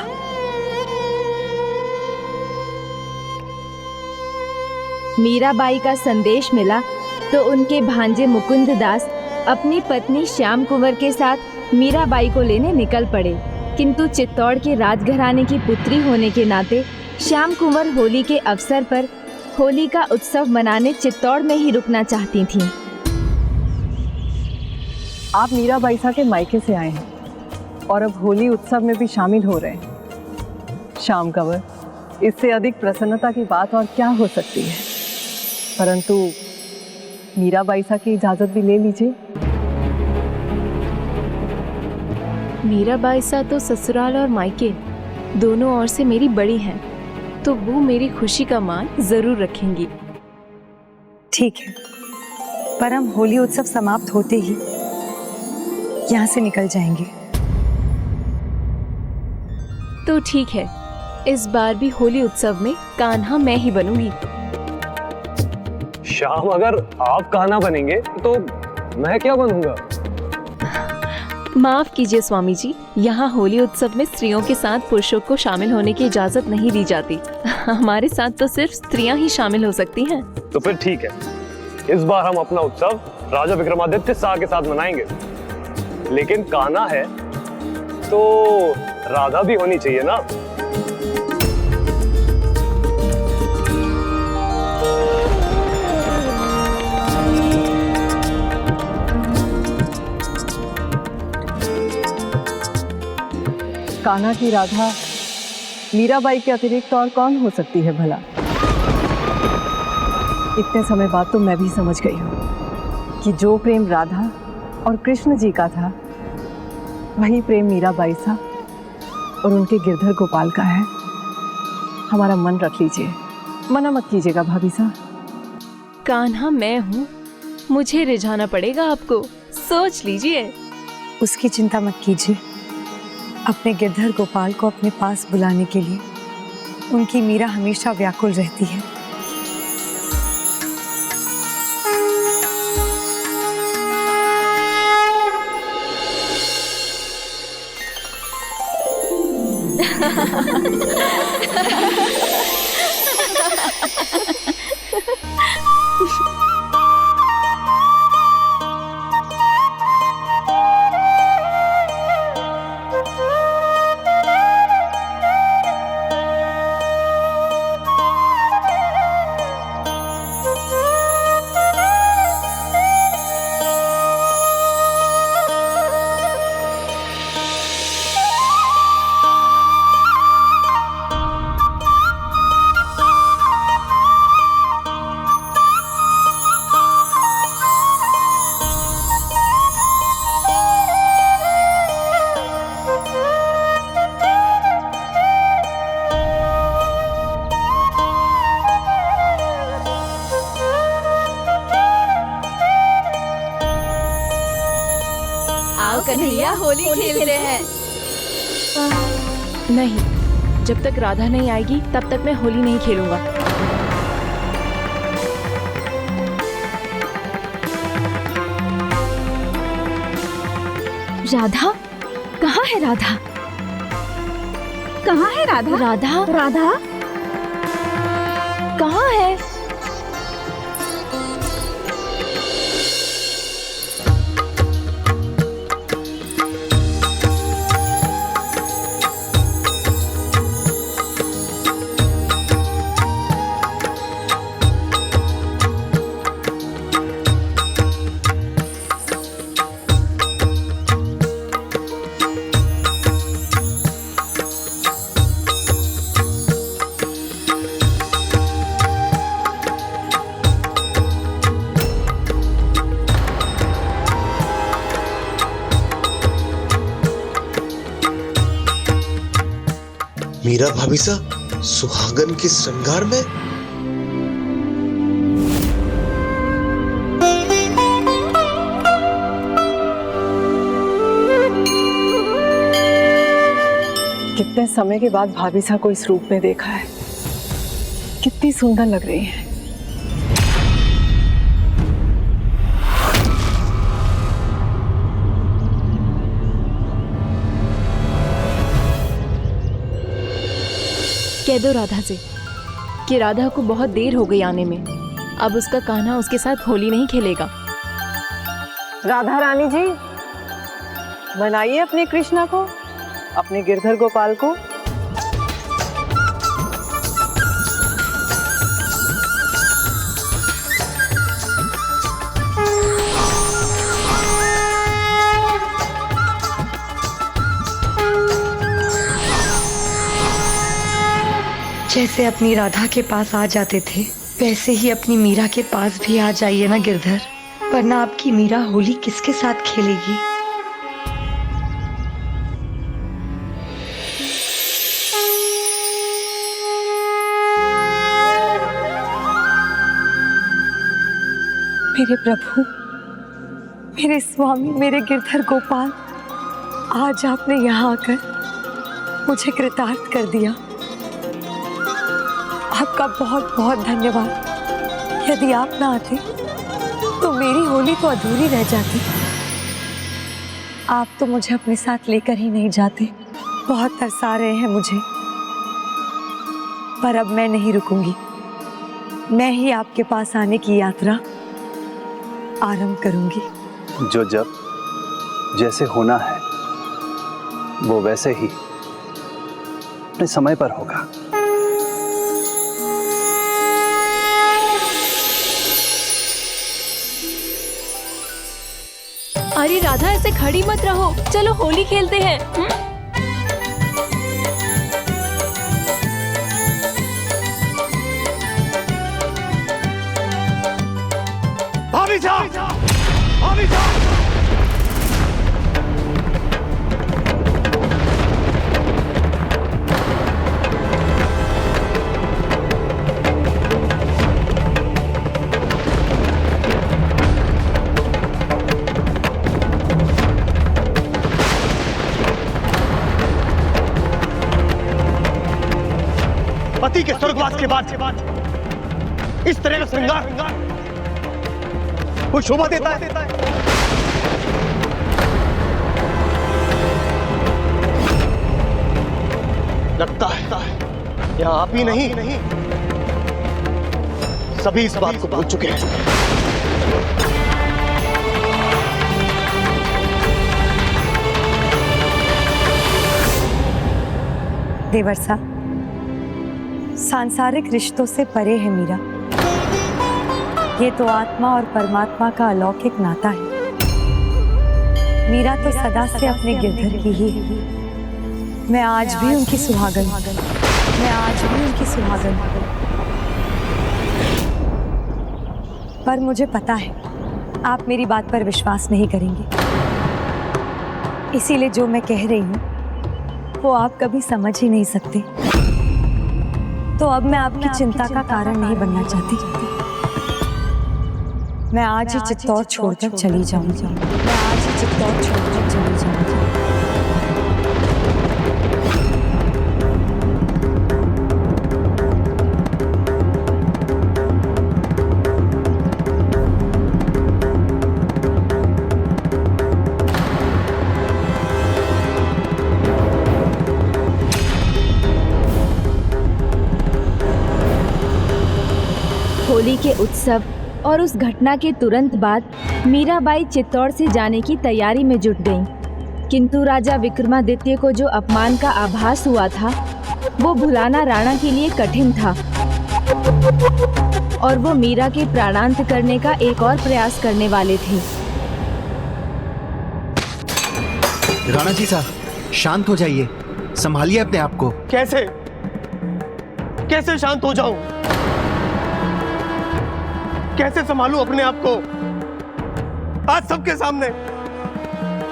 मीराबाई का संदेश मिला तो उनके भांजे मुकुंद दास अपनी पत्नी श्याम कुंवर के साथ मीराबाई को लेने निकल पड़े। किंतु चित्तौड़ के राजघराने की पुत्री होने के नाते श्याम कुंवर होली के अवसर पर होली का उत्सव मनाने चित्तौड़ में ही रुकना चाहती थीं। आप मीराबाई सा के मायके से आए हैं, और अब होली उत्सव में भी शामिल हो रहे हैं। श्याम कंवर, इससे अधिक प्रसन्नता की बात और क्या हो सकती है। परंतु मीरा बाईसा की इजाजत भी ले लीजिए। मीरा बाईसा तो ससुराल और मायके दोनों ओर से मेरी बड़ी हैं, तो वो मेरी खुशी का मान जरूर रखेंगी। ठीक है, पर हम होली उत्सव समाप्त होते ही यहाँ से निकल जाएंगे। तो ठीक है, इस बार भी होली उत्सव में कान्हा मैं ही बनूंगी। श्याम, अगर आप कान्हा बनेंगे तो मैं क्या बनूंगा? माफ कीजिए स्वामी जी, यहाँ होली उत्सव में स्त्रियों के साथ पुरुषों को शामिल होने की इजाजत नहीं दी जाती। हमारे साथ तो सिर्फ स्त्रियां ही शामिल हो सकती हैं। तो फिर ठीक है, इस बार हम अपना उत्सव राजा विक्रमादित्य शाह के साथ मनाएंगे। लेकिन कान्हा है तो राधा भी होनी चाहिए ना। कान्हा की राधा मीराबाई के अतिरिक्त और कौन हो सकती है भला? इतने समय बाद तो मैं भी समझ गई हूँ कि जो प्रेम राधा और कृष्ण जी का था, वही प्रेम मीरा बाईसा और उनके गिरधर गोपाल का है। हमारा मन रख लीजिए, मना मत कीजिएगा भाभी साहब। कान्हा मैं हूँ, मुझे रिझाना पड़ेगा आपको, सोच लीजिए। उसकी चिंता मत कीजिए। अपने गिरधर गोपाल को अपने पास बुलाने के लिए उनकी मीरा हमेशा व्याकुल रहती है। कन्हैया, होली खेलते हैं। नहीं, जब तक राधा नहीं आएगी तब तक मैं होली नहीं खेलूंगा। राधा? कहाँ है राधा? कहाँ है राधा? राधा? राधा कहाँ है? मीरा भाभी सा सुहागन के श्रृंगार में? कितने समय के बाद भाभी सा को इस रूप में देखा है। कितनी सुंदर लग रही है। कह दो राधा से कि राधा को बहुत देर हो गई आने में। अब उसका कान्हा उसके साथ होली नहीं खेलेगा। राधा रानी जी, मनाइए अपने कृष्णा को, अपने गिरधर गोपाल को। जैसे अपनी राधा के पास आ जाते थे वैसे ही अपनी मीरा के पास भी आ जाइए ना गिरधर, वरना आपकी मीरा होली किसके साथ खेलेगी। मेरे प्रभु, मेरे स्वामी, मेरे गिरधर गोपाल, आज आपने यहाँ आकर मुझे कृतार्थ कर दिया। आपका बहुत बहुत धन्यवाद। यदि आप ना आते तो मेरी होली तो अधूरी रह जाती। आप तो मुझे अपने साथ लेकर ही नहीं जाते। बहुत तरसा रहे हैं मुझे, पर अब मैं नहीं रुकूंगी। मैं ही आपके पास आने की यात्रा आरंभ करूंगी। जो जब जैसे होना है वो वैसे ही अपने समय पर होगा। अरे राधा, ऐसे खड़ी मत रहो, चलो होली खेलते हैं। भाभी साहब, भाभी साहब। पति के स्वर्गवास के बाद इस तरह का श्रृंगार कोई शोभा देता है? लगता है यहाँ आप ही नहीं सभी इस बात को भूल चुके हैं। देवर साहब, सांसारिक रिश्तों से परे है मीरा। ये तो आत्मा और परमात्मा का अलौकिक नाता है। मीरा तो सदा से अपने गिरधर की ही है। मैं आज भी उनकी सुहागन, मैं आज भी उनकी सुहागन। पर मुझे पता है आप मेरी बात पर विश्वास नहीं करेंगे, इसीलिए जो मैं कह रही हूँ वो आप कभी समझ ही नहीं सकते। तो अब मैं आपकी चिंता का कारण नहीं बनना चाहती। मैं आज ही चित्तौड़ छोड़कर चली जाऊंगी। मैं आज ही चित्तौड़ छोड़कर चली जाऊंगी। होली के उत्सव और उस घटना के तुरंत बाद मीराबाई चित्तौड़ से जाने की तैयारी में जुट गईं। किंतु राजा विक्रमादित्य को जो अपमान का आभास हुआ था वो भुलाना राणा के लिए कठिन था और वो मीरा के प्राणांत करने का एक और प्रयास करने वाले थे। राणा जी साहब, शांत हो जाइए, संभालिए अपने आप को। कैसे कैसे शांत हो जाऊं? कैसे संभालूं अपने आप को? आज सबके सामने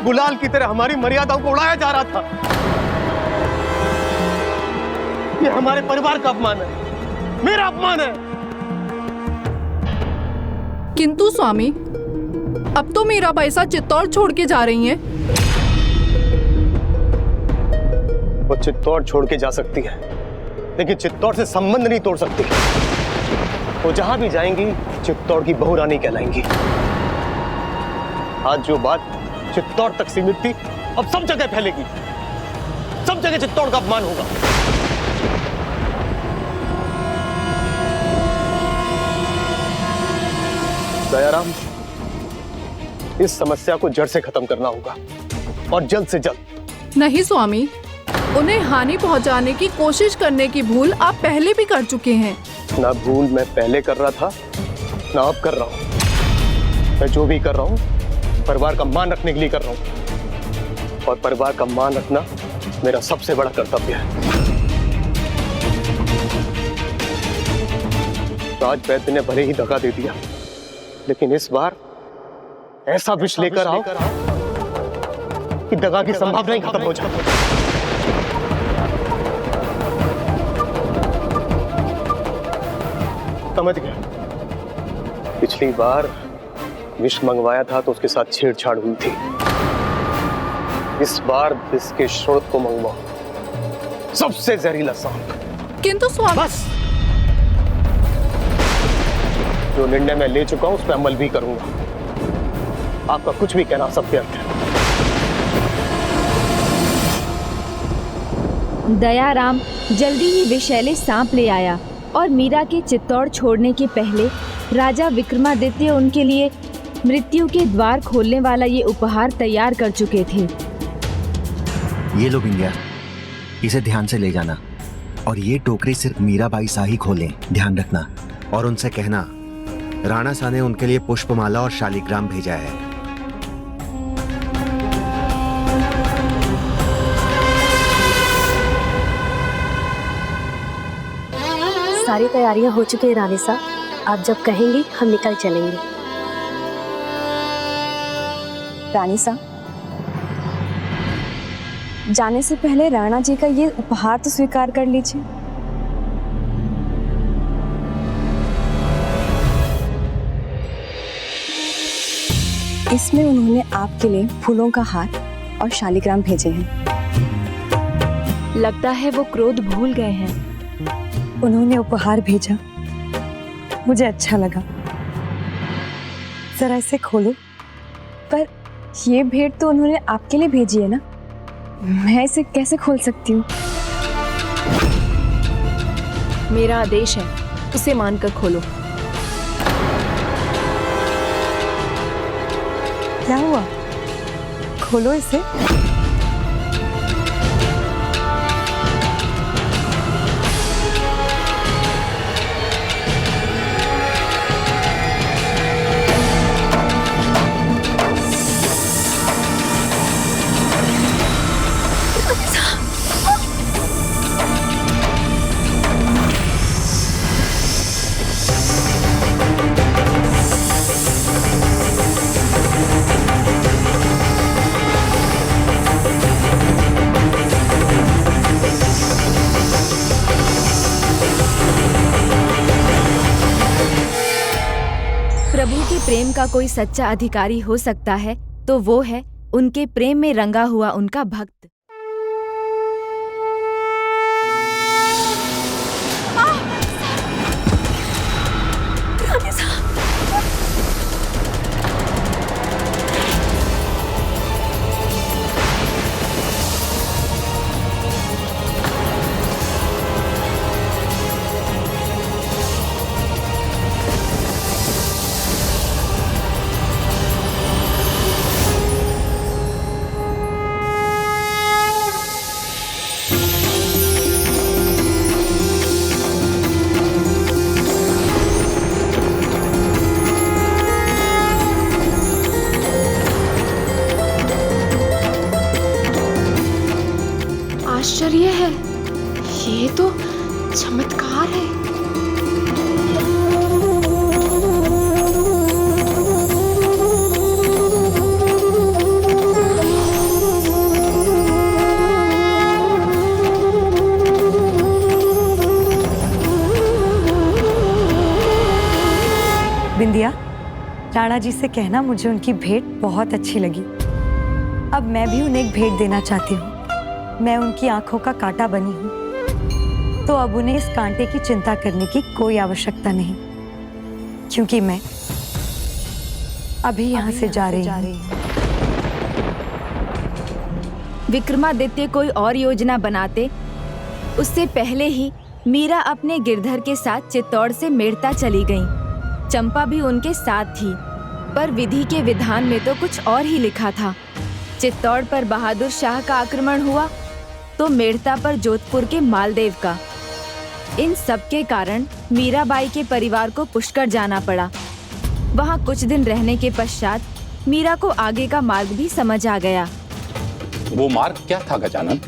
गुलाल की तरह हमारी मर्यादाओं को उड़ाया जा रहा था। ये हमारे परिवार का अपमान है, मेरा अपमान है। किंतु स्वामी, अब तो मीराबाई सा चित्तौड़ छोड़ के जा रही हैं। वो चित्तौड़ छोड़ के जा सकती है, लेकिन चित्तौड़ से संबंध नहीं तोड़ सकती। वो जहां भी जाएंगी चित्तौड़ की बहू रानी कहलाएंगी। आज जो बात चित्तौड़ तक सीमित थी अब सब जगह फैलेगी, सब जगह चित्तौड़ का अपमान होगा। दयाराम, इस समस्या को जड़ से खत्म करना होगा और जल्द से जल्द। नहीं स्वामी, उन्हें हानि पहुंचाने की कोशिश करने की भूल आप पहले भी कर चुके हैं। ना भूल मैं पहले कर रहा था ना अब कर रहा हूं। मैं जो भी कर रहा हूं परिवार का मान रखने के लिए कर रहा हूं, और परिवार का मान रखना मेरा सबसे बड़ा कर्तव्य है। राज वैद्य ने भले ही दगा दे दिया, लेकिन इस बार ऐसा विष लेकर आओ कि दगा की संभावना ही खत्म हो जाए। समझ गया। पिछली बार विष मंगवाया था तो उसके साथ छेड़छाड़ हुई थी। इस बार विष के स्रोत को मंगवाओ, सबसे जहरीला सांप। किंतु स्वामी, बस जो निर्णय मैं ले चुका हूं उस पर अमल भी करूंगा। आपका कुछ भी कहना सब व्यर्थ है। दयाराम जल्दी ही विषैले सांप ले आया और मीरा के चित्तौड़ छोड़ने के पहले राजा विक्रमादित्य उनके लिए मृत्यु के द्वार खोलने वाला ये उपहार तैयार कर चुके थे। ये लो बिंदिया, इसे ध्यान से ले जाना और ये टोकरी सिर्फ मीराबाई सा ही खोलें, ध्यान रखना। और उनसे कहना राणा सा ने उनके लिए पुष्पमाला और शालिग्राम भेजा है। सारी तैयारियां हो चुकी है रानी साहब, आप जब कहेंगी हम निकल चलेंगे। रानी साहब, जाने से पहले राणा जी का ये उपहार तो स्वीकार कर लीजिए। इसमें उन्होंने आपके लिए फूलों का हार और शालिग्राम भेजे हैं। लगता है वो क्रोध भूल गए हैं। उन्होंने उपहार भेजा, मुझे अच्छा लगा। जरा इसे खोलो। पर ये भेंट तो उन्होंने आपके लिए भेजी है ना, मैं इसे कैसे खोल सकती हूँ? मेरा आदेश है, उसे मानकर खोलो। क्या हुआ? खोलो इसे। प्रभु के प्रेम का कोई सच्चा अधिकारी हो सकता है तो वो है उनके प्रेम में रंगा हुआ उनका भक्त। आश्चर्य है, ये तो चमत्कार है। बिंदिया, राणा जी से कहना मुझे उनकी भेंट बहुत अच्छी लगी। अब मैं भी उन्हें एक भेंट देना चाहती हूँ। मैं उनकी आंखों का कांटा बनी हूँ, तो अब उन्हें इस कांटे की चिंता करने की कोई आवश्यकता नहीं, क्योंकि मैं अभी यहाँ से जा रही हूँ। विक्रमादित्य कोई और योजना बनाते उससे पहले ही मीरा अपने गिरधर के साथ चित्तौड़ से मेड़ता चली गईं। चंपा भी उनके साथ थी, पर विधि के विधान में तो कुछ और ही लिखा था। चित्तौड़ पर बहादुर शाह का आक्रमण हुआ तो मेड़ता पर जोधपुर के मालदेव का। इन सब के कारण मीराबाई के परिवार को पुष्कर जाना पड़ा। वहां कुछ दिन रहने के पश्चात मीरा को आगे का मार्ग भी समझ आ गया। वो मार्ग क्या था गजानन?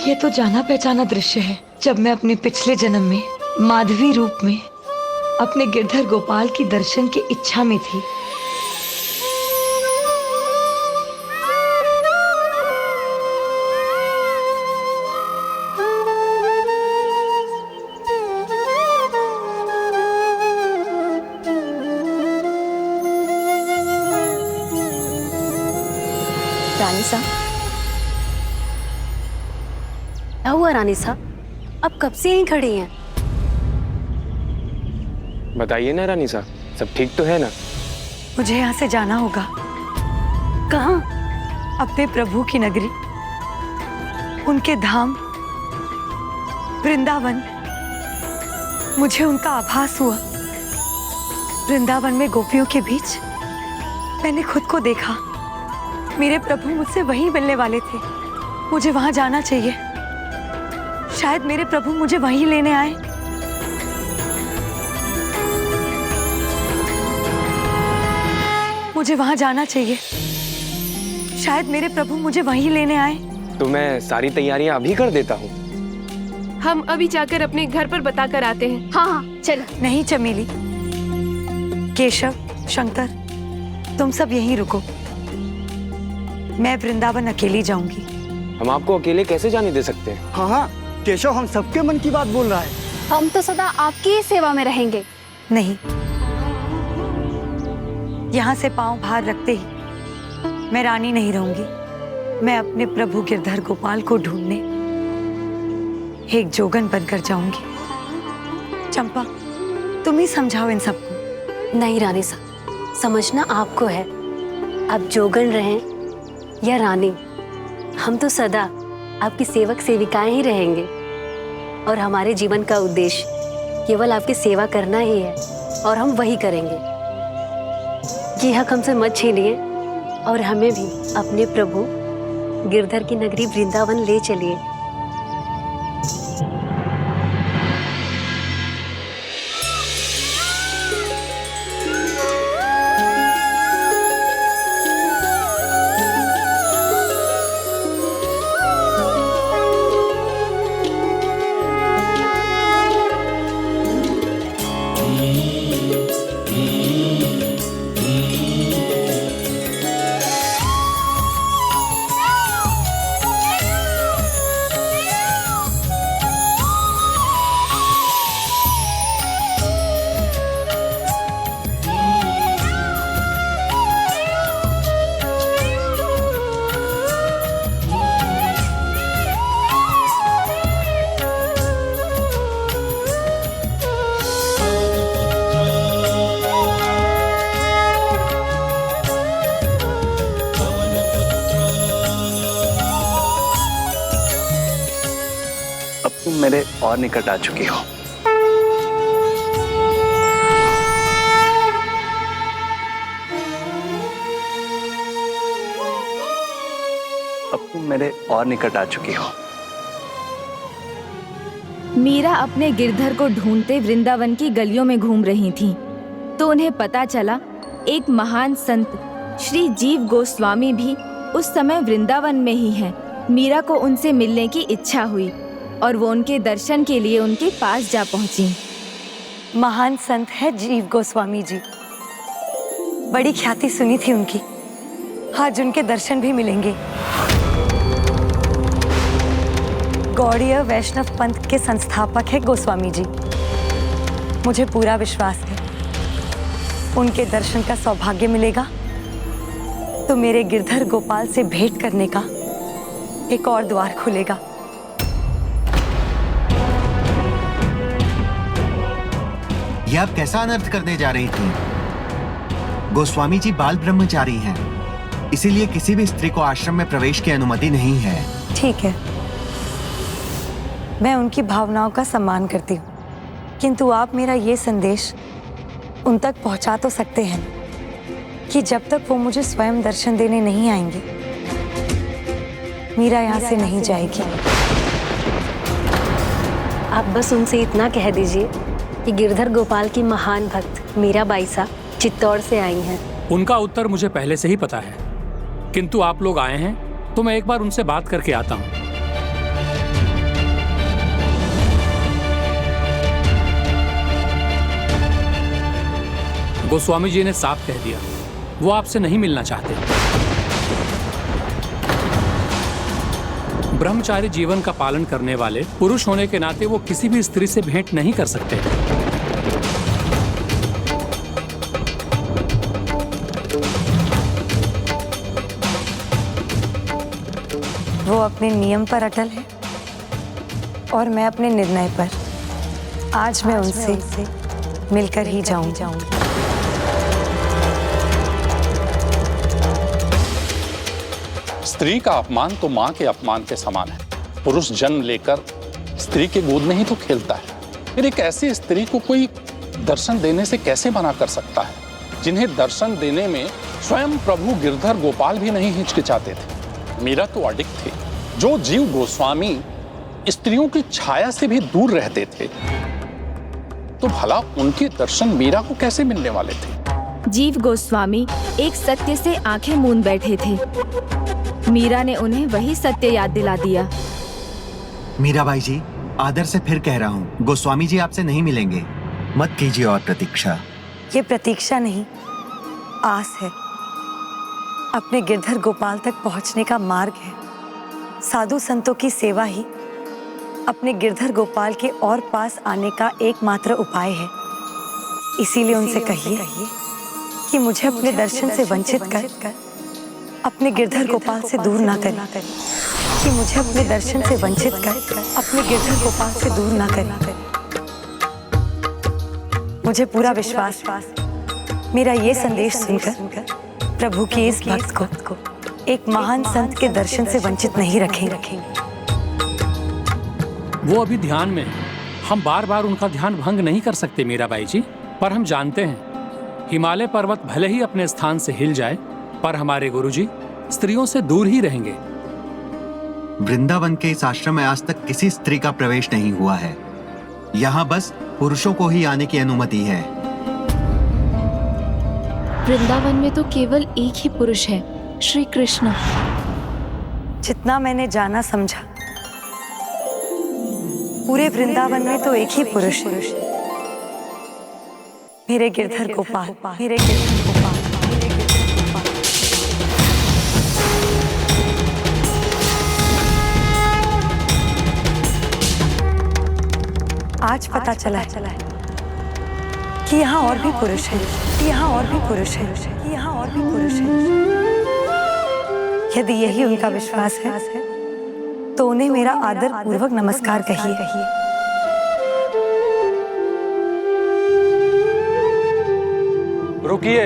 ये तो जाना पहचाना दृश्य है जब मैं अपने पिछले जन्म में माधवी रूप में अपने गिरधर गोपाल की दर्शन की इच्छा में थी। रानी साहब, क्या हुआ रानी साहब? अब कब से यहीं खड़ी हैं? बताइए ना रानी साहब, सब ठीक तो है ना? मुझे यहाँ से जाना होगा। कहाँ? अपने प्रभु की नगरी, उनके धाम वृंदावन। मुझे उनका आभास हुआ। वृंदावन में गोपियों के बीच मैंने खुद को देखा। मेरे प्रभु मुझसे वहीं मिलने वाले थे। मुझे वहां जाना चाहिए। शायद मेरे प्रभु मुझे वहीं लेने आए। मुझे वहां जाना चाहिए। शायद मेरे प्रभु मुझे वहीं लेने आए। तो मैं सारी तैयारियां अभी कर देता हूँ। हम अभी जाकर अपने घर पर बता कर आते हैं। हाँ हाँ चलो। नहीं चमेली, केशव, शंकर, तुम सब यहीं रुको। मैं वृंदावन अकेली जाऊंगी। हम आपको अकेले कैसे जाने दे सकते हैं? हाँ हाँ, केशव हम सबके मन की बात बोल रहा है। हम तो सदा आपकी ही सेवा में रहेंगे। नहीं, यहाँ से पांव बाहर रखते ही मैं रानी नहीं रहूंगी। मैं अपने प्रभु गिरधर गोपाल को ढूंढने एक जोगन बनकर जाऊंगी। चंपा, तुम ही समझाओ इन सबको। नहीं रानी साहब, समझना आपको है। आप जोगन रहें या रानी, हम तो सदा आपकी सेवक सेविकाएं ही रहेंगे। और हमारे जीवन का उद्देश्य केवल आपकी सेवा करना ही है, और हम वही करेंगे। ये हक हमसे मत छीनिए और हमें भी अपने प्रभु गिरधर की नगरी वृंदावन ले चलिए। मेरे और निकट आ चुकी हो। अब तुम मेरे और निकट आ चुकी हो। मीरा अपने गिरधर को ढूंढते वृंदावन की गलियों में घूम रही थीं, तो उन्हें पता चला एक महान संत श्री जीव गोस्वामी भी उस समय वृंदावन में ही हैं। मीरा को उनसे मिलने की इच्छा हुई और वो उनके दर्शन के लिए उनके पास जा पहुंची। महान संत है जीव गोस्वामी जी। बड़ी ख्याति सुनी थी उनकी। आज उनके दर्शन भी मिलेंगे। गौड़ीय वैष्णव पंथ के संस्थापक है गोस्वामी जी। मुझे पूरा विश्वास है उनके दर्शन का सौभाग्य मिलेगा तो मेरे गिरधर गोपाल से भेंट करने का एक और द्वार खुलेगा। यह आप कैसा अनर्थ करने जा रही थी? गोस्वामी जी बाल ब्रह्मचारी हैं, इसीलिए किसी भी स्त्री को आश्रम में प्रवेश की अनुमति नहीं है। ठीक है, मैं उनकी भावनाओं का सम्मान करती हूँ, किंतु आप मेरा ये संदेश उन तक पहुँचा तो सकते हैं कि जब तक वो मुझे स्वयं दर्शन देने नहीं आएंगे, मीरा यहाँ से नहीं जाएगी। आप बस उनसे इतना कह दीजिए कि गिरधर गोपाल की महान भक्त मीराबाई सा चित्तौड़ से आई हैं। उनका उत्तर मुझे पहले से ही पता है, किंतु आप लोग आए हैं तो मैं एक बार उनसे बात करके आता हूँ। गोस्वामी जी ने साफ कह दिया, वो आपसे नहीं मिलना चाहते। ब्रह्मचारी जीवन का पालन करने वाले पुरुष होने के नाते वो किसी भी स्त्री से भेंट नहीं कर सकते। वो अपने नियम पर अटल है और मैं अपने निर्णय पर। आज मैं उनसे मिलकर ही जाऊं। स्त्री का अपमान तो मां के अपमान के समान है। पुरुष जन्म लेकर स्त्री के गोद में ही तो खेलता है, फिर एक ऐसी स्त्री को कोई दर्शन देने से कैसे मना कर सकता है, जिन्हें दर्शन देने में स्वयं प्रभु गिरधर गोपाल भी नहीं हिचकिचाते थे। मीरा तो अडिग थे। जो जीव गोस्वामी स्त्रियों की छाया से भी दूर रहते थे, तो भला उनके दर्शन मीरा को कैसे मिलने वाले थे? जीव गोस्वामी एक सत्य से आंखें मूंद बैठे थे। मीरा ने उन्हें वही सत्य याद दिला दिया। मीराबाई जी, आदर से फिर कह रहा हूँ, गोस्वामी जी आपसे नहीं मिलेंगे। मत कीजिए और प्रतीक्षा। ये प्रतीक्षा नहीं, आस है। अपने गिरधर गोपाल तक पहुंचने का मार्ग है। साधु संतों की सेवा ही अपने गिरधर गोपाल के और पास आने का एकमात्र उपाय है। इसीलिए उनसे कहिए कि मुझे अपने दर्शन से वंचित कर अपने गिरधर गोपाल से दूर ना करें। कि मुझे अपने दर्शन से वंचित कर अपने गिरधर गोपाल से दूर ना करें। मुझे पूरा विश्वास मेरा ये संदेश सुनकर प्रभु की इस भक्त को एक महान संत के दर्शन से वंचित नहीं रखेंगे। वो अभी ध्यान में, हम बार बार उनका ध्यान भंग नहीं कर सकते मीराबाई जी, पर हम जानते हैं हिमालय पर्वत भले ही अपने स्थान से हिल जाए, पर हमारे गुरुजी स्त्रियों से दूर ही रहेंगे। वृंदावन के इस आश्रम में आज तक किसी स्त्री का प्रवेश नहीं हुआ है। यहाँ बस पुरुषों को ही आने की अनुमति है। वृंदावन में तो केवल एक ही पुरुष है, श्री कृष्ण। जितना मैंने जाना समझा, पूरे वृंदावन में तो एक ही पुरुष है, मेरे गिरधर गोपाल। मेरे गिरधर गोपाल। आज पता चला है कि यहाँ और भी पुरुष हैं, यहाँ और भी पुरुष हैं, यहाँ और भी पुरुष हैं। यदि यही उनका विश्वास है तो उन्हें मेरा आदर पूर्वक नमस्कार कहिए। रुकिए।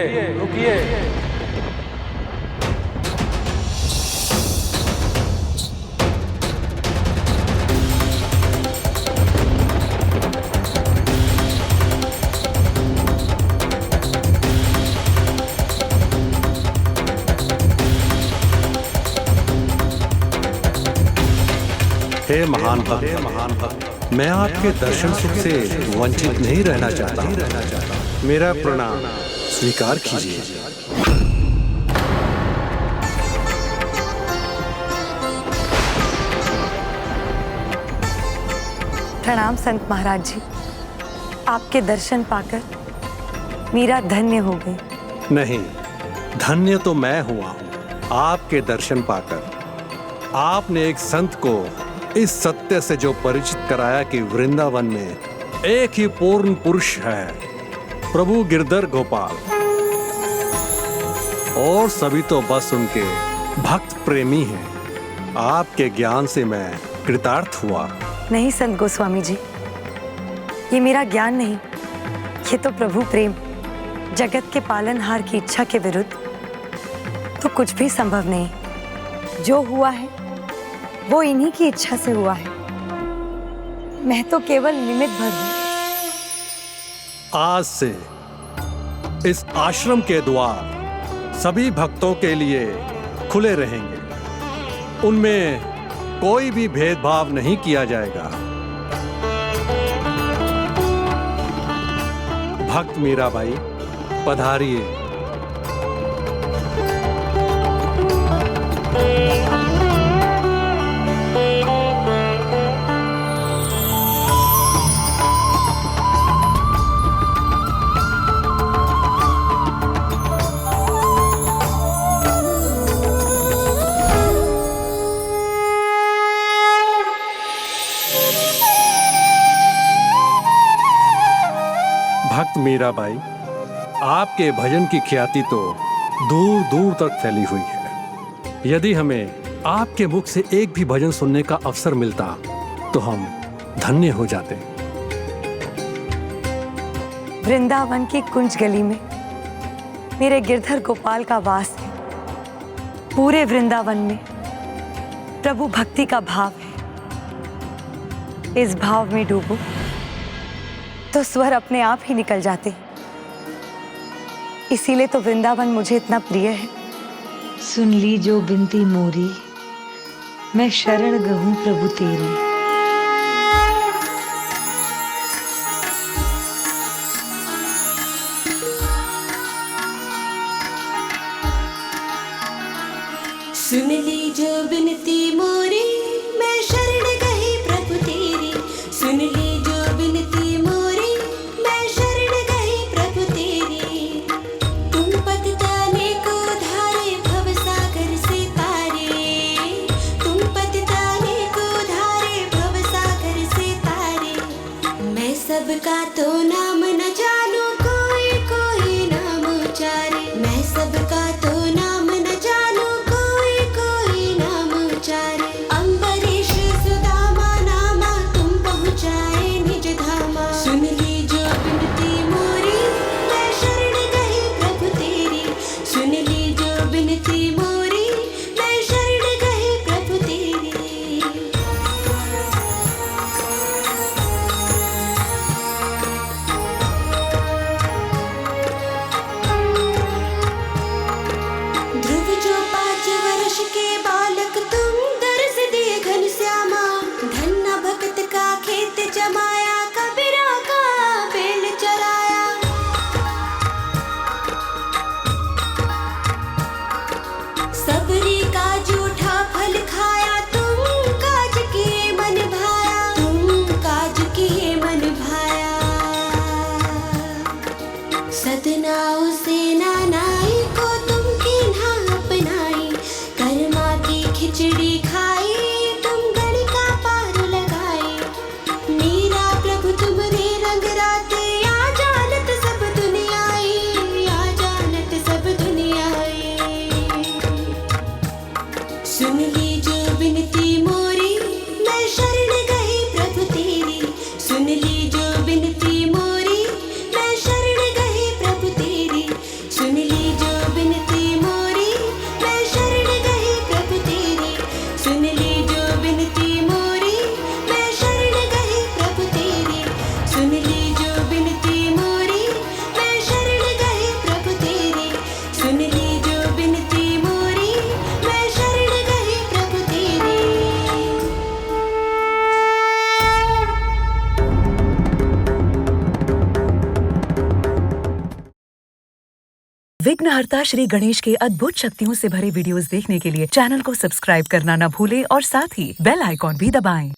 हे महान भक्त, मैं आपके दर्शन सुख से वंचित नहीं रहना चाहता हूँ। मेरा प्रणाम स्वीकार कीजिए। प्रणाम संत महाराज जी। आपके दर्शन पाकर मीरा धन्य हो गई। नहीं, धन्य तो मैं हुआ हूँ आपके दर्शन पाकर। आपने एक संत को इस सत्य से जो परिचित कराया कि वृंदावन में एक ही पूर्ण पुरुष है, प्रभु गिरधर गोपाल, और सभी तो बस उनके भक्त प्रेमी हैं। आपके ज्ञान से मैं कृतार्थ हुआ। नहीं संत गोस्वामी जी, ये मेरा ज्ञान नहीं, ये तो प्रभु प्रेम। जगत के पालनहार की इच्छा के विरुद्ध तो कुछ भी संभव नहीं। जो हुआ है वो इन्हीं की इच्छा से हुआ है। मैं तो केवल निमित्त भर हूं। आज से इस आश्रम के द्वार सभी भक्तों के लिए खुले रहेंगे। उनमें कोई भी भेदभाव नहीं किया जाएगा। भक्त मीराबाई, पधारिए। मीराबाई, आपके भजन की ख्याति तो दूर दूर तक फैली हुई है। यदि हमें आपके मुख से एक भी भजन सुनने का अवसर मिलता तो हम धन्य हो जाते। वृंदावन की कुंज गली में मेरे गिरधर गोपाल का वास है। पूरे वृंदावन में प्रभु भक्ति का भाव है। इस भाव में डूबो तो स्वर अपने आप ही निकल जाते। इसीलिए तो वृंदावन मुझे इतना प्रिय है। सुन ली जो बिनती मोरी, मैं शरण गहूं प्रभु तेरी। सुन ली जो बिनती मोरी, मैं शरण गई प्रभु तेरी। सुन ली जो बिनती मोरी, मैं शरण गई प्रभु तेरी। तुम पतिताने को धारे भव सागर से तारे। तुम पतिताने को धारे भव सागर से तारे। मैं सबका तो नाम न जानू, कोई कोई नाम उचारे। मैं सबका तो नाम न जानू, अंबरीश सुदामा नामा, तुम पहुँचाए निज धामा। सुन ली जो बिनती मोरी, मैं शरण गई प्रभु तेरी। सुन ली जो बिनती मोरी, मैं शरण गई प्रभु तेरी। ध्रुव जो 5 वर्ष के बालक तुम, दर्श दिए घनश्यामा। धन्ना भक्त का खेत जमाया, कबीरा का बेल चराया। सबरी का जूठा फल खाया, तुम काज किए मन भाया। तुम काज किए मन भाया। सतनाओ सेना नाई को तुम कीन्हा अपनाई। कर्मा की खिचड़ी खाई, तुम गणिका पार लगाई। मीरा प्रभु तुम्हारे रंग राते, आ जानत सब दुनियाई। आ जानत सब दुनियाई। सुन ली जो बिनती मोरी, मैं शरण गई प्रभु तेरी। सुन ली जो बिनती मोरी, मैं शरण गई प्रभु तेरी। सुन ली जो बिनती मोरी, मैं शरण गई प्रभु तेरी। सुन ली जो बिनती मोरी, मैं शरण गई प्रभु तेरी। सुन ली जो बिनती मोरी, मैं शरण गई प्रभु तेरी। सुन ली जो बिनती मोरी, मैं शरण गई प्रभु तेरी। विघ्नहर्ता श्री गणेश के अद्भुत शक्तियों से भरे वीडियोस देखने के लिए चैनल को सब्सक्राइब करना न भूलें और साथ ही बेल आइकॉन भी दबाएं।